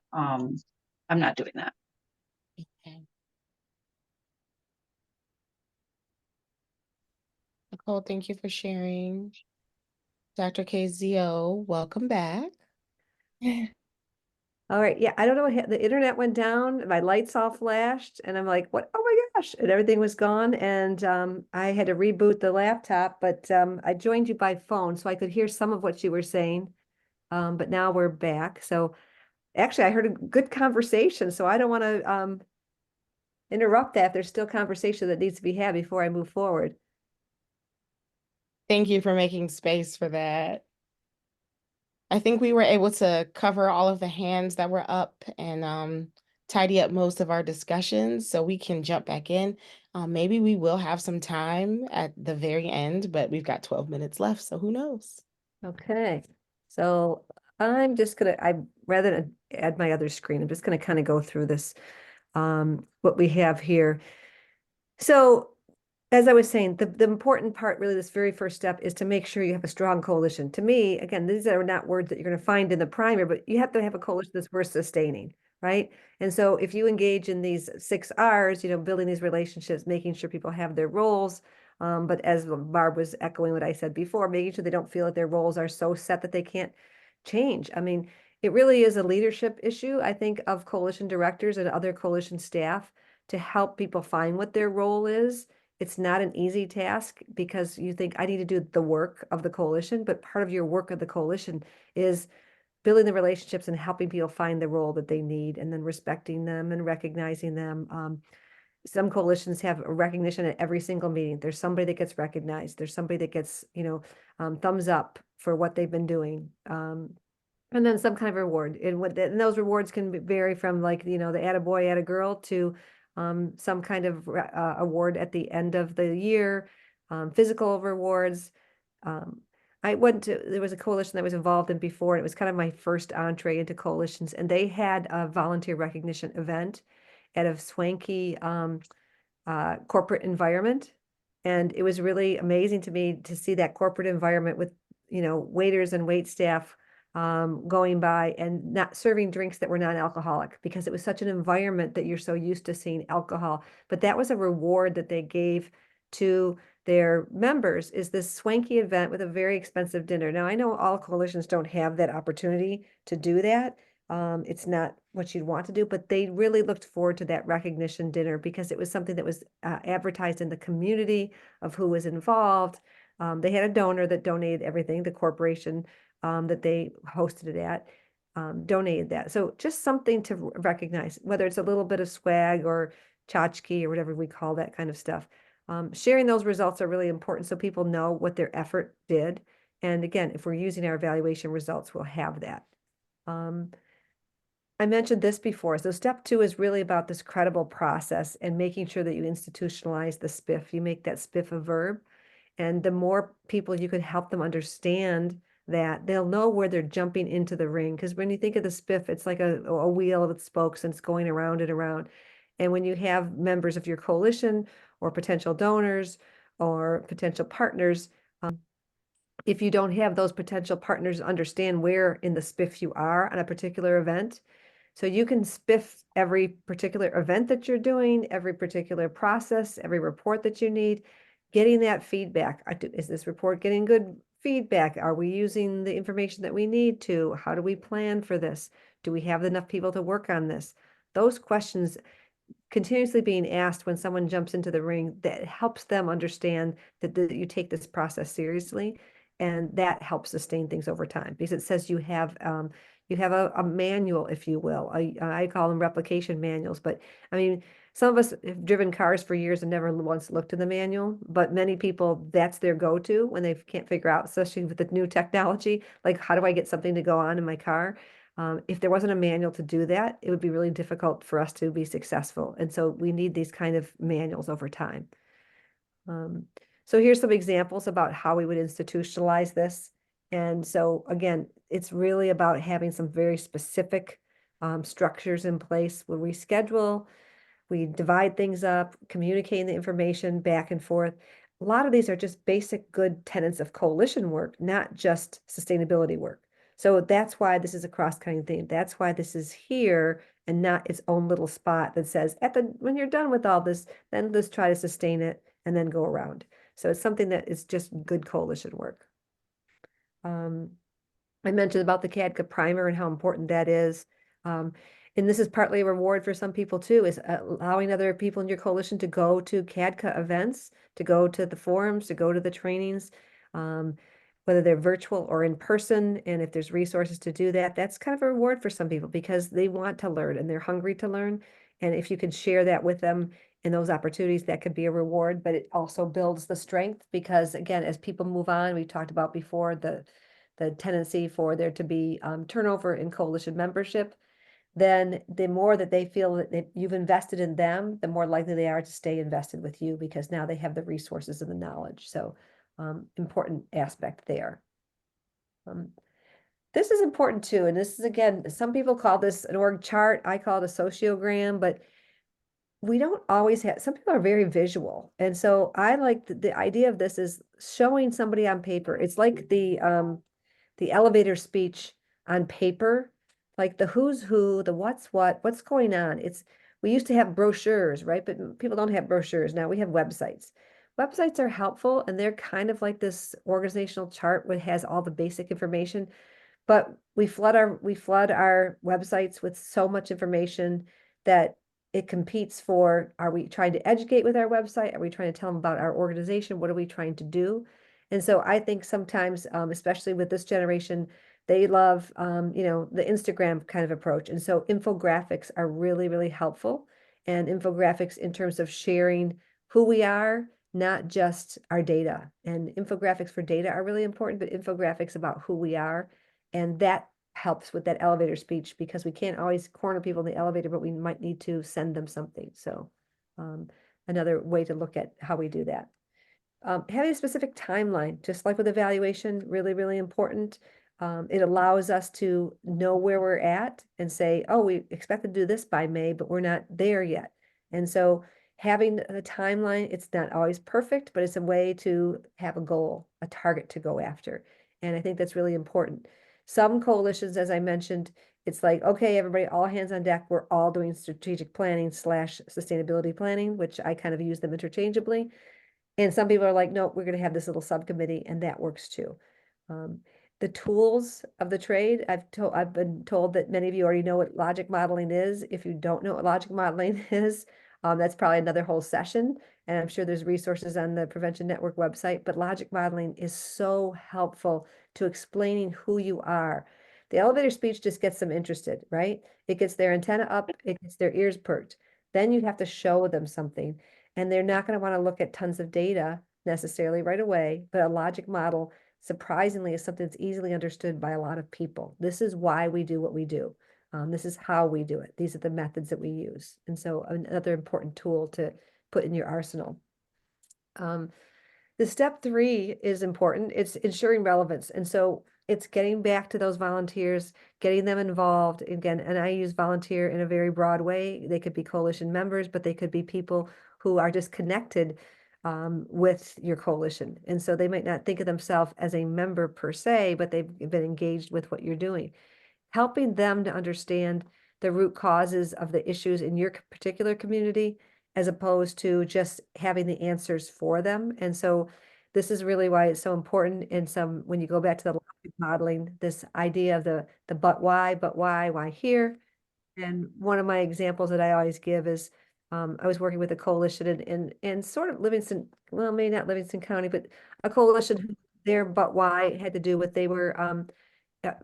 S10: doing that.
S3: Okay. Nicole, thank you for sharing. Dr. KZO, welcome back.
S2: All right. Yeah. I don't know. The internet went down. My lights all flashed and I'm like, what? Oh my gosh. And everything was gone. And I had to reboot the laptop, but I joined you by phone so I could hear some of what you were saying. But now we're back. So actually I heard a good conversation. So I don't want to interrupt that. There's still conversation that needs to be had before I move forward.
S3: Thank you for making space for that. I think we were able to cover all of the hands that were up and tidy up most of our discussions, so we can jump back in. Maybe we will have some time at the very end, but we've got 12 minutes left, so who knows?
S2: Okay. So I'm just rather than add my other screen, I'm just going to kind of go through this, what we have here. So as I was saying, the important part, really, this very first step is to make sure you have a strong coalition. To me, again, these are not words that you're going to find in the primer, but you have to have a coalition that's worth sustaining, right? And so if you engage in these 6 R's, you know, building these relationships, making sure people have their roles, but as Barb was echoing what I said before, making sure they don't feel that their roles are so set that they can't change. I mean, it really is a leadership issue, I think, of coalition directors and other coalition staff to help people find what their role is. It's not an easy task because you think I need to do the work of the coalition, but part of your work of the coalition is building the relationships and helping people find the role that they need, and then respecting them and recognizing them. Some coalitions have a recognition at every single meeting. There's somebody that gets recognized. There's somebody that gets, you know, thumbs up for what they've been doing. And then some kind of reward. And those rewards can vary from, like, you know, the attaboy, attagirl to some kind of award at the end of the year, physical rewards. I went to, there was a coalition that I was involved in before, and it was kind of my first entree into coalitions, and they had a volunteer recognition event at a swanky corporate environment. And it was really amazing to me to see that corporate environment with, waiters and wait staff going by and not serving drinks that were non-alcoholic, because it was such an environment that you're so used to seeing alcohol. But that was a reward that they gave to their members, is this swanky event with a very expensive dinner. Now, I know all coalitions don't have that opportunity to do that. It's not what you'd want to do, but they really looked forward to that recognition dinner because it was something that was advertised in the community of who was involved. They had a donor that donated everything, the corporation that they hosted it at donated that. So just something to recognize, whether it's a little bit of swag or tchotchke or whatever we call that kind of stuff. Sharing those results are really important so people know what their effort did. And again, if we're using our evaluation results, we'll have that. I mentioned this before. So step 2 is really about this credible process and making sure that you institutionalize the SPF. You make that SPF a verb. And the more people you can help them understand that, they'll know where they're jumping into the ring. Because when you think of the SPF, it's like a wheel with spokes and it's going around and around. And when you have members of your coalition or potential donors or potential partners, if you don't have those potential partners understand where in the SPF you are on a particular event, so you can SPF every particular event that you're doing, every particular process, every report that you need, getting that feedback. Is this report getting good feedback? Are we using the information that we need to? How do we plan for this? Do we have enough people to work on this? Those questions continuously being asked when someone jumps into the ring, that helps them understand that you take this process seriously, and that helps sustain things over time, because it says you have a manual, if you will. I call them replication manuals, but I mean, some of us have driven cars for years and never once looked in the manual, but many people, that's their go-to when they can't figure out, especially with the new technology, like how do I get something to go on in my car? If there wasn't a manual to do that, it would be really difficult for us to be successful. And so we need these kind of manuals over time. So here's some examples about how we would institutionalize this. And so again, it's really about having some very specific structures in place where we schedule, we divide things up, communicating the information back and forth. A lot of these are just basic good tenets of coalition work, not just sustainability work. So that's why this is a cross-cutting theme. That's why this is here and not its own little spot that says, when you're done with all this, then let's try to sustain it and then go around. So it's something that is just good coalition work. I mentioned about the CADCA primer and how important that is. And this is partly a reward for some people too, is allowing other people in your coalition to go to CADCA events, to go to the forums, to go to the trainings, whether they're virtual or in person. And if there's resources to do that, that's kind of a reward for some people because they want to learn and they're hungry to learn. And if you can share that with them in those opportunities, that could be a reward, but it also builds the strength because again, as people move on, we talked about before the tendency for there to be turnover in coalition membership, then the more that they feel that you've invested in them, the more likely they are to stay invested with you because now they have the resources and the knowledge. So important aspect there. This is important too. And this is, again, some people call this an org chart. I call it a sociogram, but we don't always have, some people are very visual. And so I like the idea of this is showing somebody on paper. It's like the elevator speech on paper, like the who's who, the what's going on. We used to have brochures, right? But people don't have brochures. Now we have websites. Websites are helpful and they're kind of like this organizational chart that has all the basic information, but we flood our websites with so much information that it competes for, are we trying to educate with our website? Are we trying to tell them about our organization? What are we trying to do? And so I think sometimes, especially with this generation, they love, the Instagram kind of approach. And so infographics are really, really helpful. And infographics in terms of sharing who we are, not just our data. And infographics for data are really important, but infographics about who we are. And that helps with that elevator speech because we can't always corner people in the elevator, but we might need to send them something. So another way to look at how we do that. Having a specific timeline, just like with evaluation, really, really important. It allows us to know where we're at and say, oh, we expect to do this by May, but we're not there yet. And so having a timeline, it's not always perfect, but it's a way to have a goal, a target to go after. And I think that's really important. Some coalitions, as I mentioned, it's like, okay, everybody, all hands on deck. We're all doing strategic planning / sustainability planning, which I kind of use them interchangeably. And some people are like, no, we're going to have this little subcommittee, and that works too. The tools of the trade, I've been told that many of you already know what logic modeling is. If you don't know what logic modeling is, that's probably another whole session. And I'm sure there's resources on the Prevention Network website, but logic modeling is so helpful to explaining who you are. The elevator speech just gets them interested, right? It gets their antenna up, it gets their ears perked. Then you have to show them something. And they're not going to want to look at tons of data necessarily right away, but a logic model, surprisingly, is something that's easily understood by a lot of people. This is why we do what we do. This is how we do it. These are the methods that we use. And so another important tool to put in your arsenal. The step 3 is important. It's ensuring relevance. And so it's getting back to those volunteers, getting them involved again. And I use volunteer in a very broad way. They could be coalition members, but they could be people who are just connected with your coalition. And so they might not think of themselves as a member per se, but they've been engaged with what you're doing. Helping them to understand the root causes of the issues in your particular community, as opposed to just having the answers for them. And so this is really why it's so important in some, when you go back to the logic modeling, this idea of the but why here. And one of my examples that I always give is, I was working with a coalition in sort of Livingston, well, maybe not Livingston County, but a coalition who their but why had to do with they were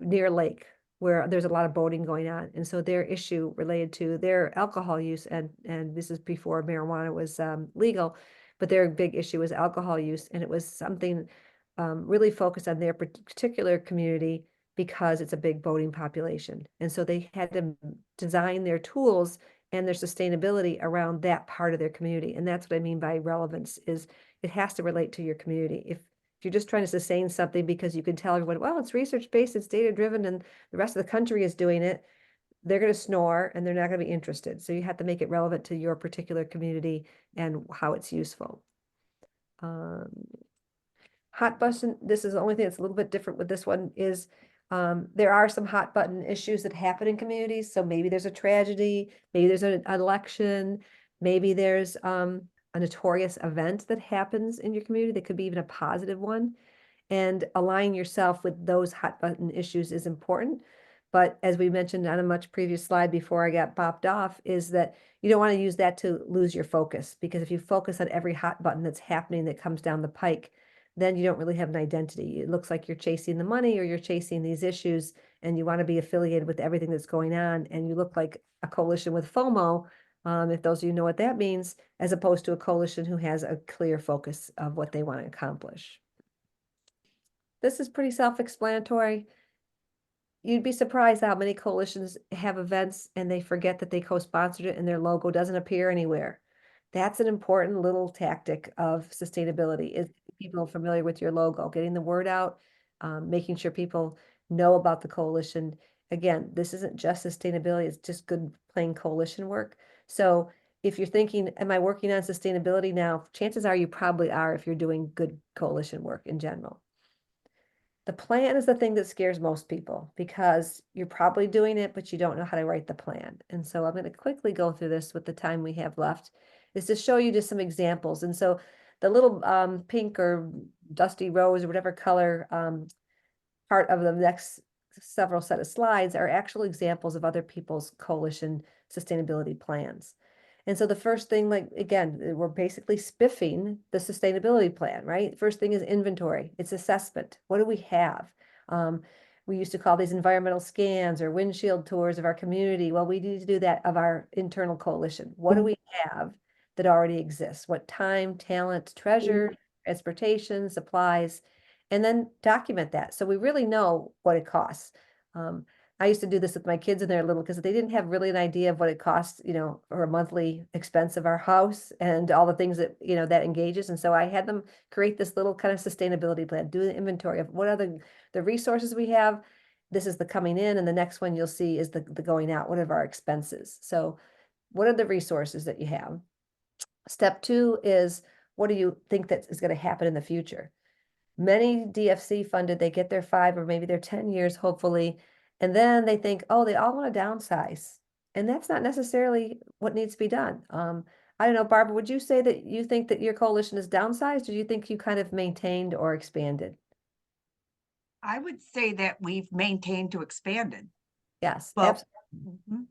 S2: near a lake where there's a lot of boating going on. And so their issue related to their alcohol use, and this is before marijuana was legal, but their big issue was alcohol use. And it was something really focused on their particular community because it's a big boating population. And so they had to design their tools and their sustainability around that part of their community. And that's what I mean by relevance, is it has to relate to your community. If you're just trying to sustain something because you can tell everyone, well, it's research-based, it's data-driven, and the rest of the country is doing it, they're going to snore and they're not going to be interested. So you have to make it relevant to your particular community and how it's useful. Hot button, this is the only thing that's a little bit different with this one is there are some hot button issues that happen in communities. So maybe there's a tragedy, maybe there's an election, maybe there's a notorious event that happens in your community that could be even a positive one. And aligning yourself with those hot button issues is important. But as we mentioned on a much previous slide before I got bopped off, is that you don't want to use that to lose your focus, because if you focus on every hot button that's happening that comes down the pike, then you don't really have an identity. It looks like you're chasing the money or you're chasing these issues, and you want to be affiliated with everything that's going on, and you look like a coalition with FOMO, if those of you know what that means, as opposed to a coalition who has a clear focus of what they want to accomplish. This is pretty self-explanatory. You'd be surprised how many coalitions have events and they forget that they co-sponsored it and their logo doesn't appear anywhere. That's an important little tactic of sustainability, is people familiar with your logo, getting the word out, making sure people know about the coalition. Again, this isn't just sustainability, it's just good plain coalition work. So if you're thinking, am I working on sustainability now? Chances are you probably are if you're doing good coalition work in general. The plan is the thing that scares most people, because you're probably doing it, but you don't know how to write the plan. And so I'm going to quickly go through this with the time we have left, is to show you just some examples. And so the little pink or dusty rose or whatever color part of the next several set of slides are actual examples of other people's coalition sustainability plans. And so the first thing, like, again, we're basically spiffing the sustainability plan, right? First thing is inventory. It's assessment. What do we have? We used to call these environmental scans or windshield tours of our community. Well, we need to do that of our internal coalition. What do we have that already exists? What time, talent, treasure, transportation, supplies, and then document that. So we really know what it costs. I used to do this with my kids when they were little because they didn't have really an idea of what it costs, you know, or a monthly expense of our house and all the things that, you know, that engages. And so I had them create this little kind of sustainability plan, do the inventory of what are the resources we have. This is the coming in, and the next one you'll see is the going out. What are our expenses? So what are the resources that you have? Step 2 is, what do you think that is going to happen in the future? Many DFC funded, they get their 5 or maybe their 10 years, hopefully, and then they think, oh, they all want to downsize. And that's not necessarily what needs to be done. I don't know, Barbara, would you say that you think that your coalition is downsized, or do you think you kind of maintained or expanded?
S9: I would say that we've maintained to expanded.
S2: Yes,
S9: Well,
S2: absolutely.
S9: mhm.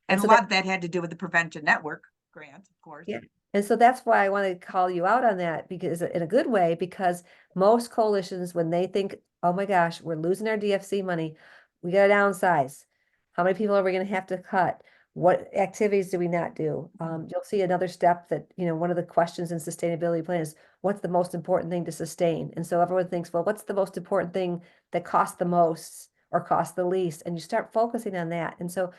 S9: And a
S2: so
S9: lot
S2: that-
S9: of that had to do with the Prevention Network grant, of course.
S2: Yeah. And so that's why I want to call you out on that, because in a good way, because most coalitions, when they think, oh my gosh, we're losing our DFC money, we got to downsize. How many people are we going to have to cut? What activities do we not do? You'll see another step that, you know, one of the questions in sustainability plan is, what's the most important thing to sustain? And so everyone thinks, well, what's the most important thing that costs the most or costs the least? And you start focusing on that. And so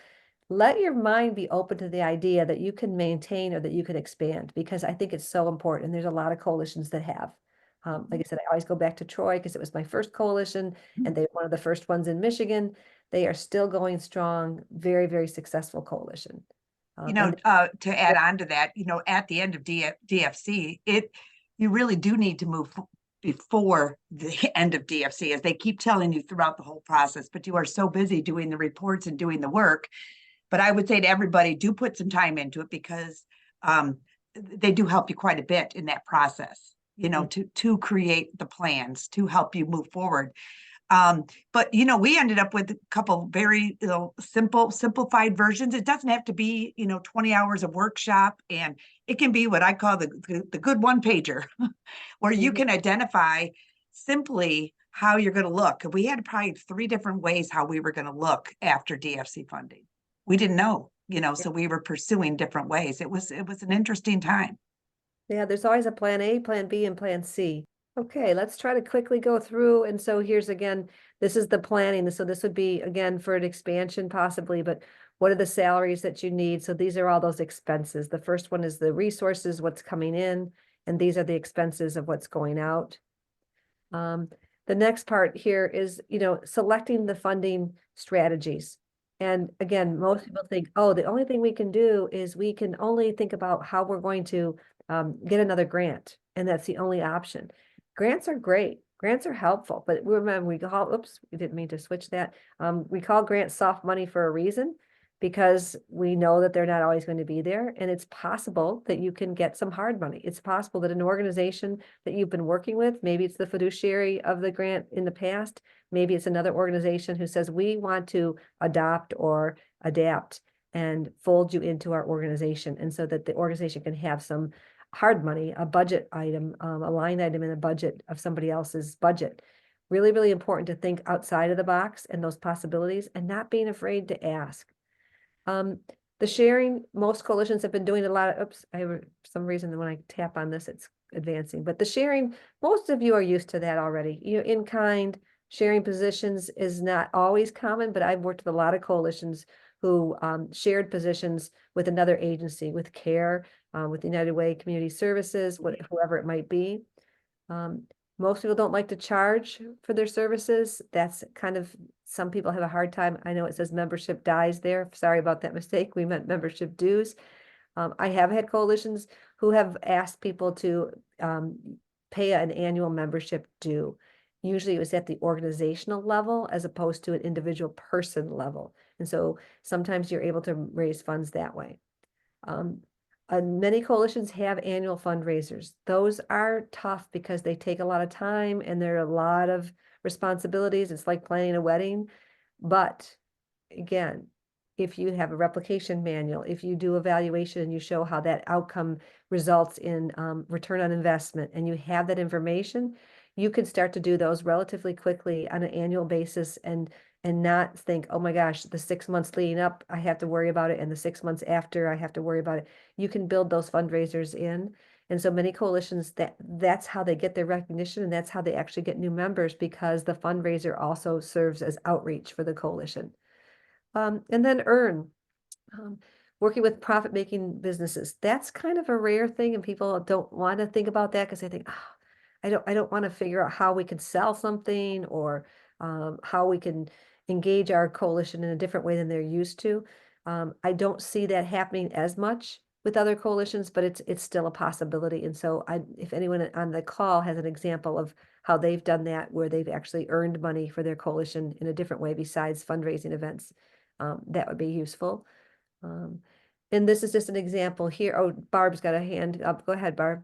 S2: let your mind be open to the idea that you can maintain or that you can expand, because I think it's so important. And there's a lot of coalitions that have. Like I said, I always go back to Troy because it was my first coalition and they're one of the first ones in Michigan. They are still going strong, very, very successful coalition.
S9: You know,
S2: And
S9: to add on to that, you know, at the end of DFC, you really do need to move before the end of DFC, as they keep telling you throughout the whole process, but you are so busy doing the reports and doing the work. But I would say to everybody, do put some time into it, because they do help you quite a bit in that process, you know, to create the plans to help you move forward. But, you know, we ended up with a couple very, you know, simplified versions. It doesn't have to be, you know, 20 hours of workshop, and it can be what I call the good one pager, where you can identify simply how you're going to look. We had probably 3 different ways how we were going to look after DFC funding. We didn't know, you know, so we were pursuing different ways. It was an interesting time.
S2: yeah, there's always a plan A, plan B, and plan C. Okay, let's try to quickly go through. And so here's again, this is the planning. So this would be again for an expansion possibly, but what are the salaries that you need? So these are all those expenses. The first one is the resources, what's coming in, and these are the expenses of what's going out. The next part here is, you know, selecting the funding strategies. And again, most people think, oh, the only thing we can do is we can only think about how we're going to get another grant. And that's the only option. Grants are great. Grants are helpful, but remember, we call, oops, we didn't mean to switch that. We call grants soft money for a reason, because we know that they're not always going to be there. And it's possible that you can get some hard money. It's possible that an organization that you've been working with, maybe it's the fiduciary of the grant in the past, maybe it's another organization who says, we want to adopt or adapt and fold you into our organization. And so that the organization can have some hard money, a budget item, a line item in a budget of somebody else's budget. Really, really important to think outside of the box and those possibilities, and not being afraid to ask. The sharing, most coalitions have been doing a lot of, oops, for some reason when I tap on this, it's advancing, but the sharing, most of you are used to that already. You know, in kind, sharing positions is not always common, but I've worked with a lot of coalitions who shared positions with another agency, with CARE, with United Way Community Services, whoever it might be. Most people don't like to charge for their services. That's kind of, some people have a hard time. I know it says membership dies there. Sorry about that mistake. We meant membership dues. I have had coalitions who have asked people to pay an annual membership due. Usually it was at the organizational level as opposed to an individual person level. And so sometimes you're able to raise funds that way. Many coalitions have annual fundraisers. Those are tough because they take a lot of time and there are a lot of responsibilities. It's like planning a wedding. But again, if you have a replication manual, if you do evaluation and you show how that outcome results in return on investment, and you have that information, you can start to do those relatively quickly on an annual basis and not think, oh my gosh, the 6 months leading up, I have to worry about it, and the 6 months after, I have to worry about it. You can build those fundraisers in. And so many coalitions, that's how they get their recognition, and that's how they actually get new members, because the fundraiser also serves as outreach for the coalition. And then earn. Working with profit-making businesses. That's kind of a rare thing, and people don't want to think about that because they think, oh, I don't want to figure out how we can sell something or how we can engage our coalition in a different way than they're used to. I don't see that happening as much with other coalitions, but it's still a possibility. And so if anyone on the call has an example of how they've done that, where they've actually earned money for their coalition in a different way besides fundraising events, that would be useful. And this is just an example here. Oh, Barb's got a hand up. Go ahead, Barb.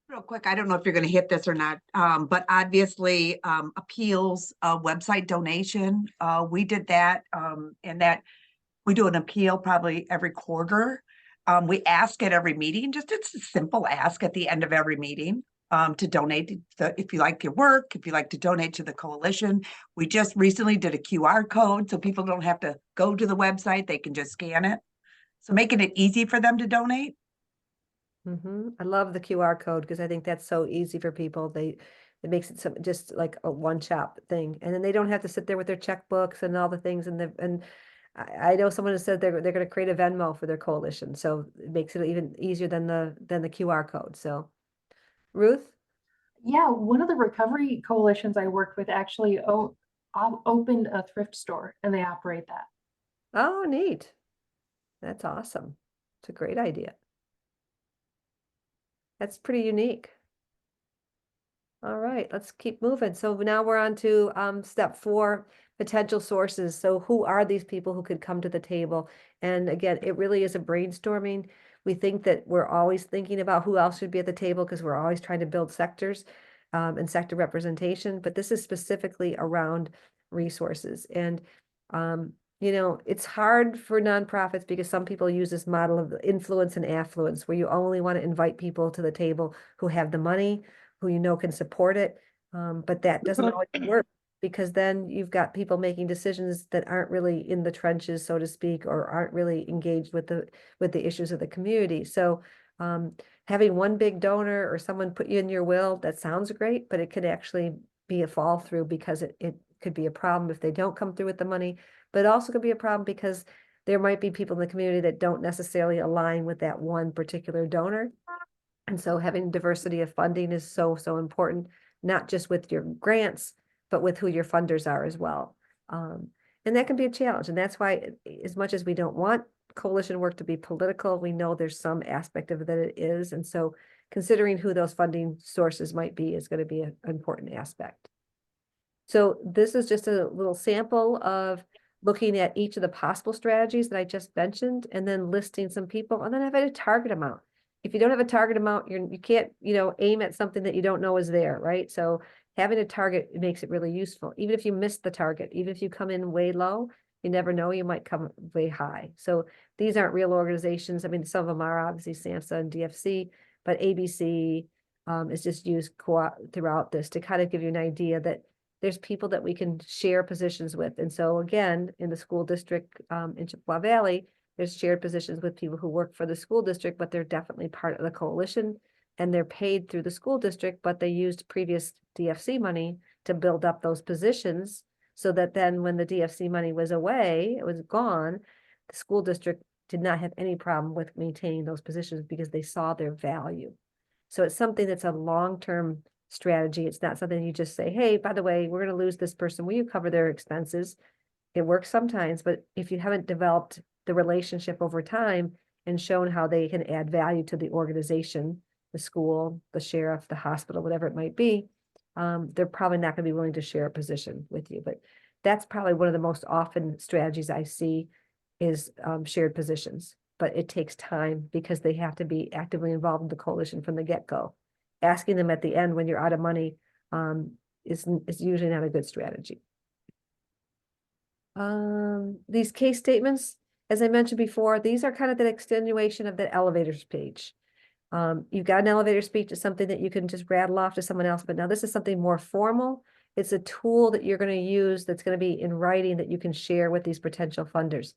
S9: Real quick, I don't know if you're going to hit this or not, but obviously appeals, website donation, we did that, and that we do an appeal probably every quarter. We ask at every meeting, just it's a simple ask at the end of every meeting to donate. If you like your work, if you like to donate to the coalition. We just recently did a QR code so people don't have to go to the website, they can just scan it. So making it easy for them to donate.
S2: I love the QR code because I think that's so easy for people. It makes it just like a one-shop thing, and then they don't have to sit there with their checkbooks and all the things. And I know someone has said they're going to create a Venmo for their coalition, so it makes it even easier than the QR code. So, Ruth?
S1: Yeah, one of the recovery coalitions I worked with actually opened a thrift store, and they operate that.
S2: Oh, neat. That's awesome. It's a great idea. That's pretty unique. All right, let's keep moving. So now we're on to step 4, potential sources. So who are these people who could come to the table? And again, it really is a brainstorming. We think that we're always thinking about who else should be at the table because we're always trying to build sectors and sector representation, but this is specifically around resources. And you know, it's hard for nonprofits because some people use this model of influence and affluence, where you only want to invite people to the table who have the money, who you know can support it. But that doesn't always work, because then you've got people making decisions that aren't really in the trenches, so to speak, or aren't really engaged with the issues of the community. So having one big donor or someone put you in your will, that sounds great, but it could actually be a fall through, because it could be a problem if they don't come through with the money, but it also could be a problem because there might be people in the community that don't necessarily align with that one particular donor. And so having diversity of funding is so important, not just with your grants, but with who your funders are as well. And that can be a challenge. And that's why, as much as we don't want coalition work to be political, we know there's some aspect of it that it is. And so considering who those funding sources might be is going to be an important aspect. So this is just a little sample of looking at each of the possible strategies that I just mentioned, and then listing some people, and then having a target amount. If you don't have a target amount, you can't, aim at something that you don't know is there, right? So having a target makes it really useful. Even if you miss the target, even if you come in way low, you never know, you might come way high. So these aren't real organizations. I mean, some of them are obviously SAMHSA and DFC, but ABC is just used throughout this to kind of give you an idea that there's people that we can share positions with. And so again, in the school district in Chippewa Valley, there's shared positions with people who work for the school district, but they're definitely part of the coalition, and they're paid through the school district, but they used previous DFC money to build up those positions, so that then when the DFC money was away, it was gone, the school district did not have any problem with maintaining those positions because they saw their value. So it's something that's a long-term strategy. It's not something you just say, hey, by the way, we're going to lose this person. Will you cover their expenses? It works sometimes, but if you haven't developed the relationship over time and shown how they can add value to the organization, the school, the sheriff, the hospital, whatever it might be, they're probably not going to be willing to share a position with you. But that's probably one of the most often strategies I see is shared positions. But it takes time because they have to be actively involved in the coalition from the get-go. Asking them at the end when you're out of money is usually not a good strategy. These case statements, as I mentioned before, these are kind of the extenuation of the elevator speech. You've got an elevator speech, it's something that you can just rattle off to someone else, but now this is something more formal. It's a tool that you're going to use that's going to be in writing that you can share with these potential funders.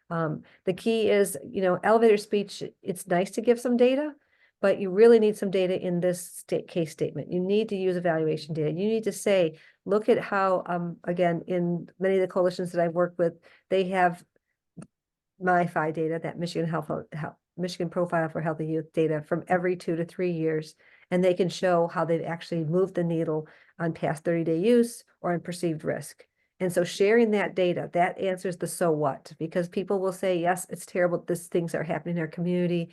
S2: The key is, elevator speech, it's nice to give some data, but you really need some data in this case statement. You need to use evaluation data. You need to say, look at how, again, in many of the coalitions that I've worked with, they have MiFi data, that Michigan Profile for Healthy Youth data from every 2 to 3 years. And they can show how they've actually moved the needle on past 30-day use or on perceived risk. And so sharing that data, that answers the so what, because people will say, yes, it's terrible, these things are happening in our community.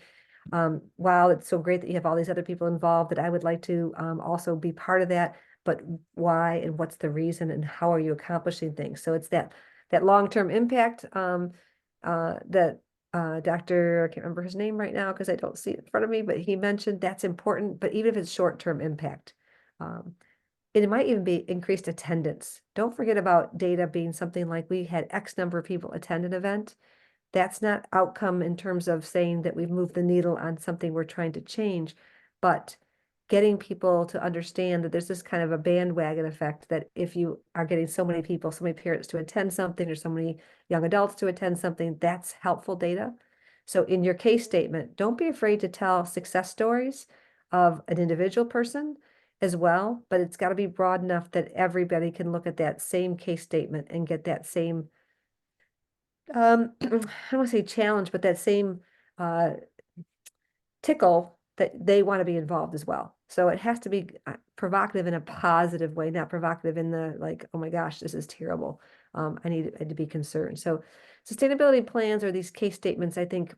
S2: Wow, it's so great that you have all these other people involved, that I would like to also be part of that, but why and what's the reason and how are you accomplishing things? So it's that long-term impact that Dr. I can't remember his name right now because I don't see it in front of me, but he mentioned that's important, but even if it's short-term impact, it might even be increased attendance. Don't forget about data being something like we had X number of people attend an event. That's not outcome in terms of saying that we've moved the needle on something we're trying to change, but getting people to understand that there's this kind of a bandwagon effect, that if you are getting so many people, so many parents to attend something, or so many young adults to attend something, that's helpful data. So in your case statement, don't be afraid to tell success stories of an individual person as well, but it's got to be broad enough that everybody can look at that same case statement and get that same I don't want to say challenge, but that same tickle that they want to be involved as well. So it has to be provocative in a positive way, not provocative in the like, oh my gosh, this is terrible. I need to be concerned. So sustainability plans or these case statements, I think,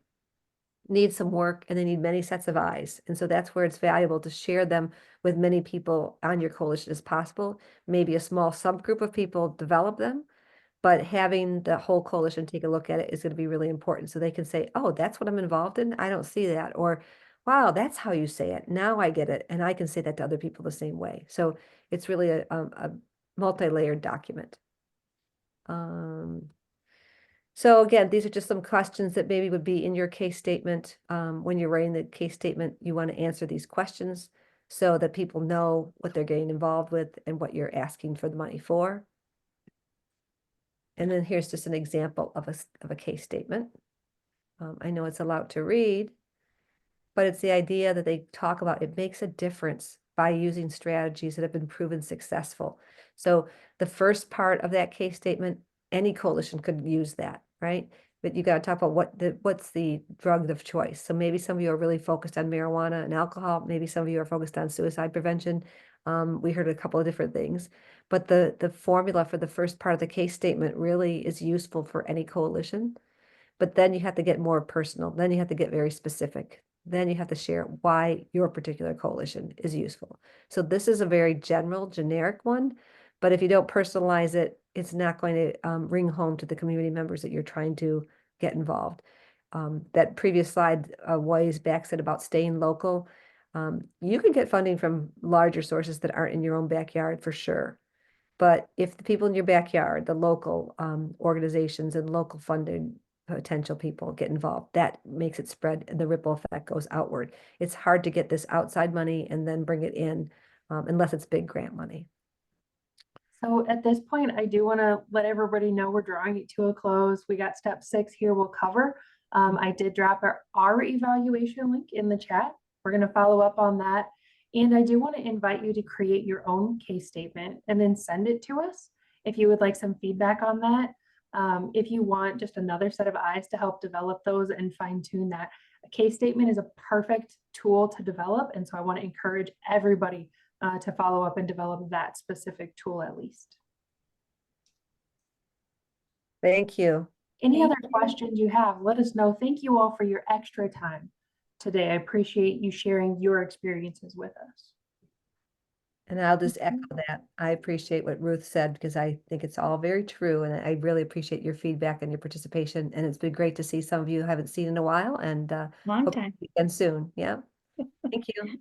S2: need some work, and they need many sets of eyes. And so that's where it's valuable to share them with many people on your coalition as possible. Maybe a small subgroup of people develop them, but having the whole coalition take a look at it is going to be really important. So they can say, oh, that's what I'm involved in. I don't see that. Or, wow, that's how you say it. Now I get it. And I can say that to other people the same way. So it's really a multi-layered document. So again, these are just some questions that maybe would be in your case statement. When you're writing the case statement, you want to answer these questions so that people know what they're getting involved with and what you're asking for the money for. And then here's just an example of a case statement. I know it's allowed to read, but it's the idea that they talk about it makes a difference by using strategies that have been proven successful. So the first part of that case statement, any coalition could use that, right? But you got to talk about what's the drug of choice. So maybe some of you are really focused on marijuana and alcohol. Maybe some of you are focused on suicide prevention. We heard a couple of different things, but the formula for the first part of the case statement really is useful for any coalition. But then you have to get more personal. Then you have to get very specific. Then you have to share why your particular coalition is useful. So this is a very general, generic one, but if you don't personalize it, it's not going to ring home to the community members that you're trying to get involved. That previous slide ways back said about staying local. You can get funding from larger sources that aren't in your own backyard for sure. But if the people in your backyard, the local organizations and local funding potential people get involved, that makes it spread and the ripple effect goes outward. It's hard to get this outside money and then bring it in unless it's big grant money.
S1: So at this point, I do want to let everybody know we're drawing it to a close. We got step 6 here we'll cover. I did drop our evaluation link in the chat. We're going to follow up on that. And I do want to invite you to create your own case statement and then send it to us if you would like some feedback on that. If you want just another set of eyes to help develop those and fine tune that, a case statement is a perfect tool to develop. And so I want to encourage everybody to follow up and develop that specific tool at least.
S2: Thank you.
S1: Any other questions you have, let us know. Thank you all for your extra time today. I appreciate you sharing your experiences with us.
S2: And I'll just echo that. I appreciate what Ruth said because I think it's all very true. And I really appreciate your feedback and your participation. And it's been great to see some of you I haven't seen in a while, and
S6: Long
S2: hope
S6: time.
S2: to see you again soon. Yeah. Thank you.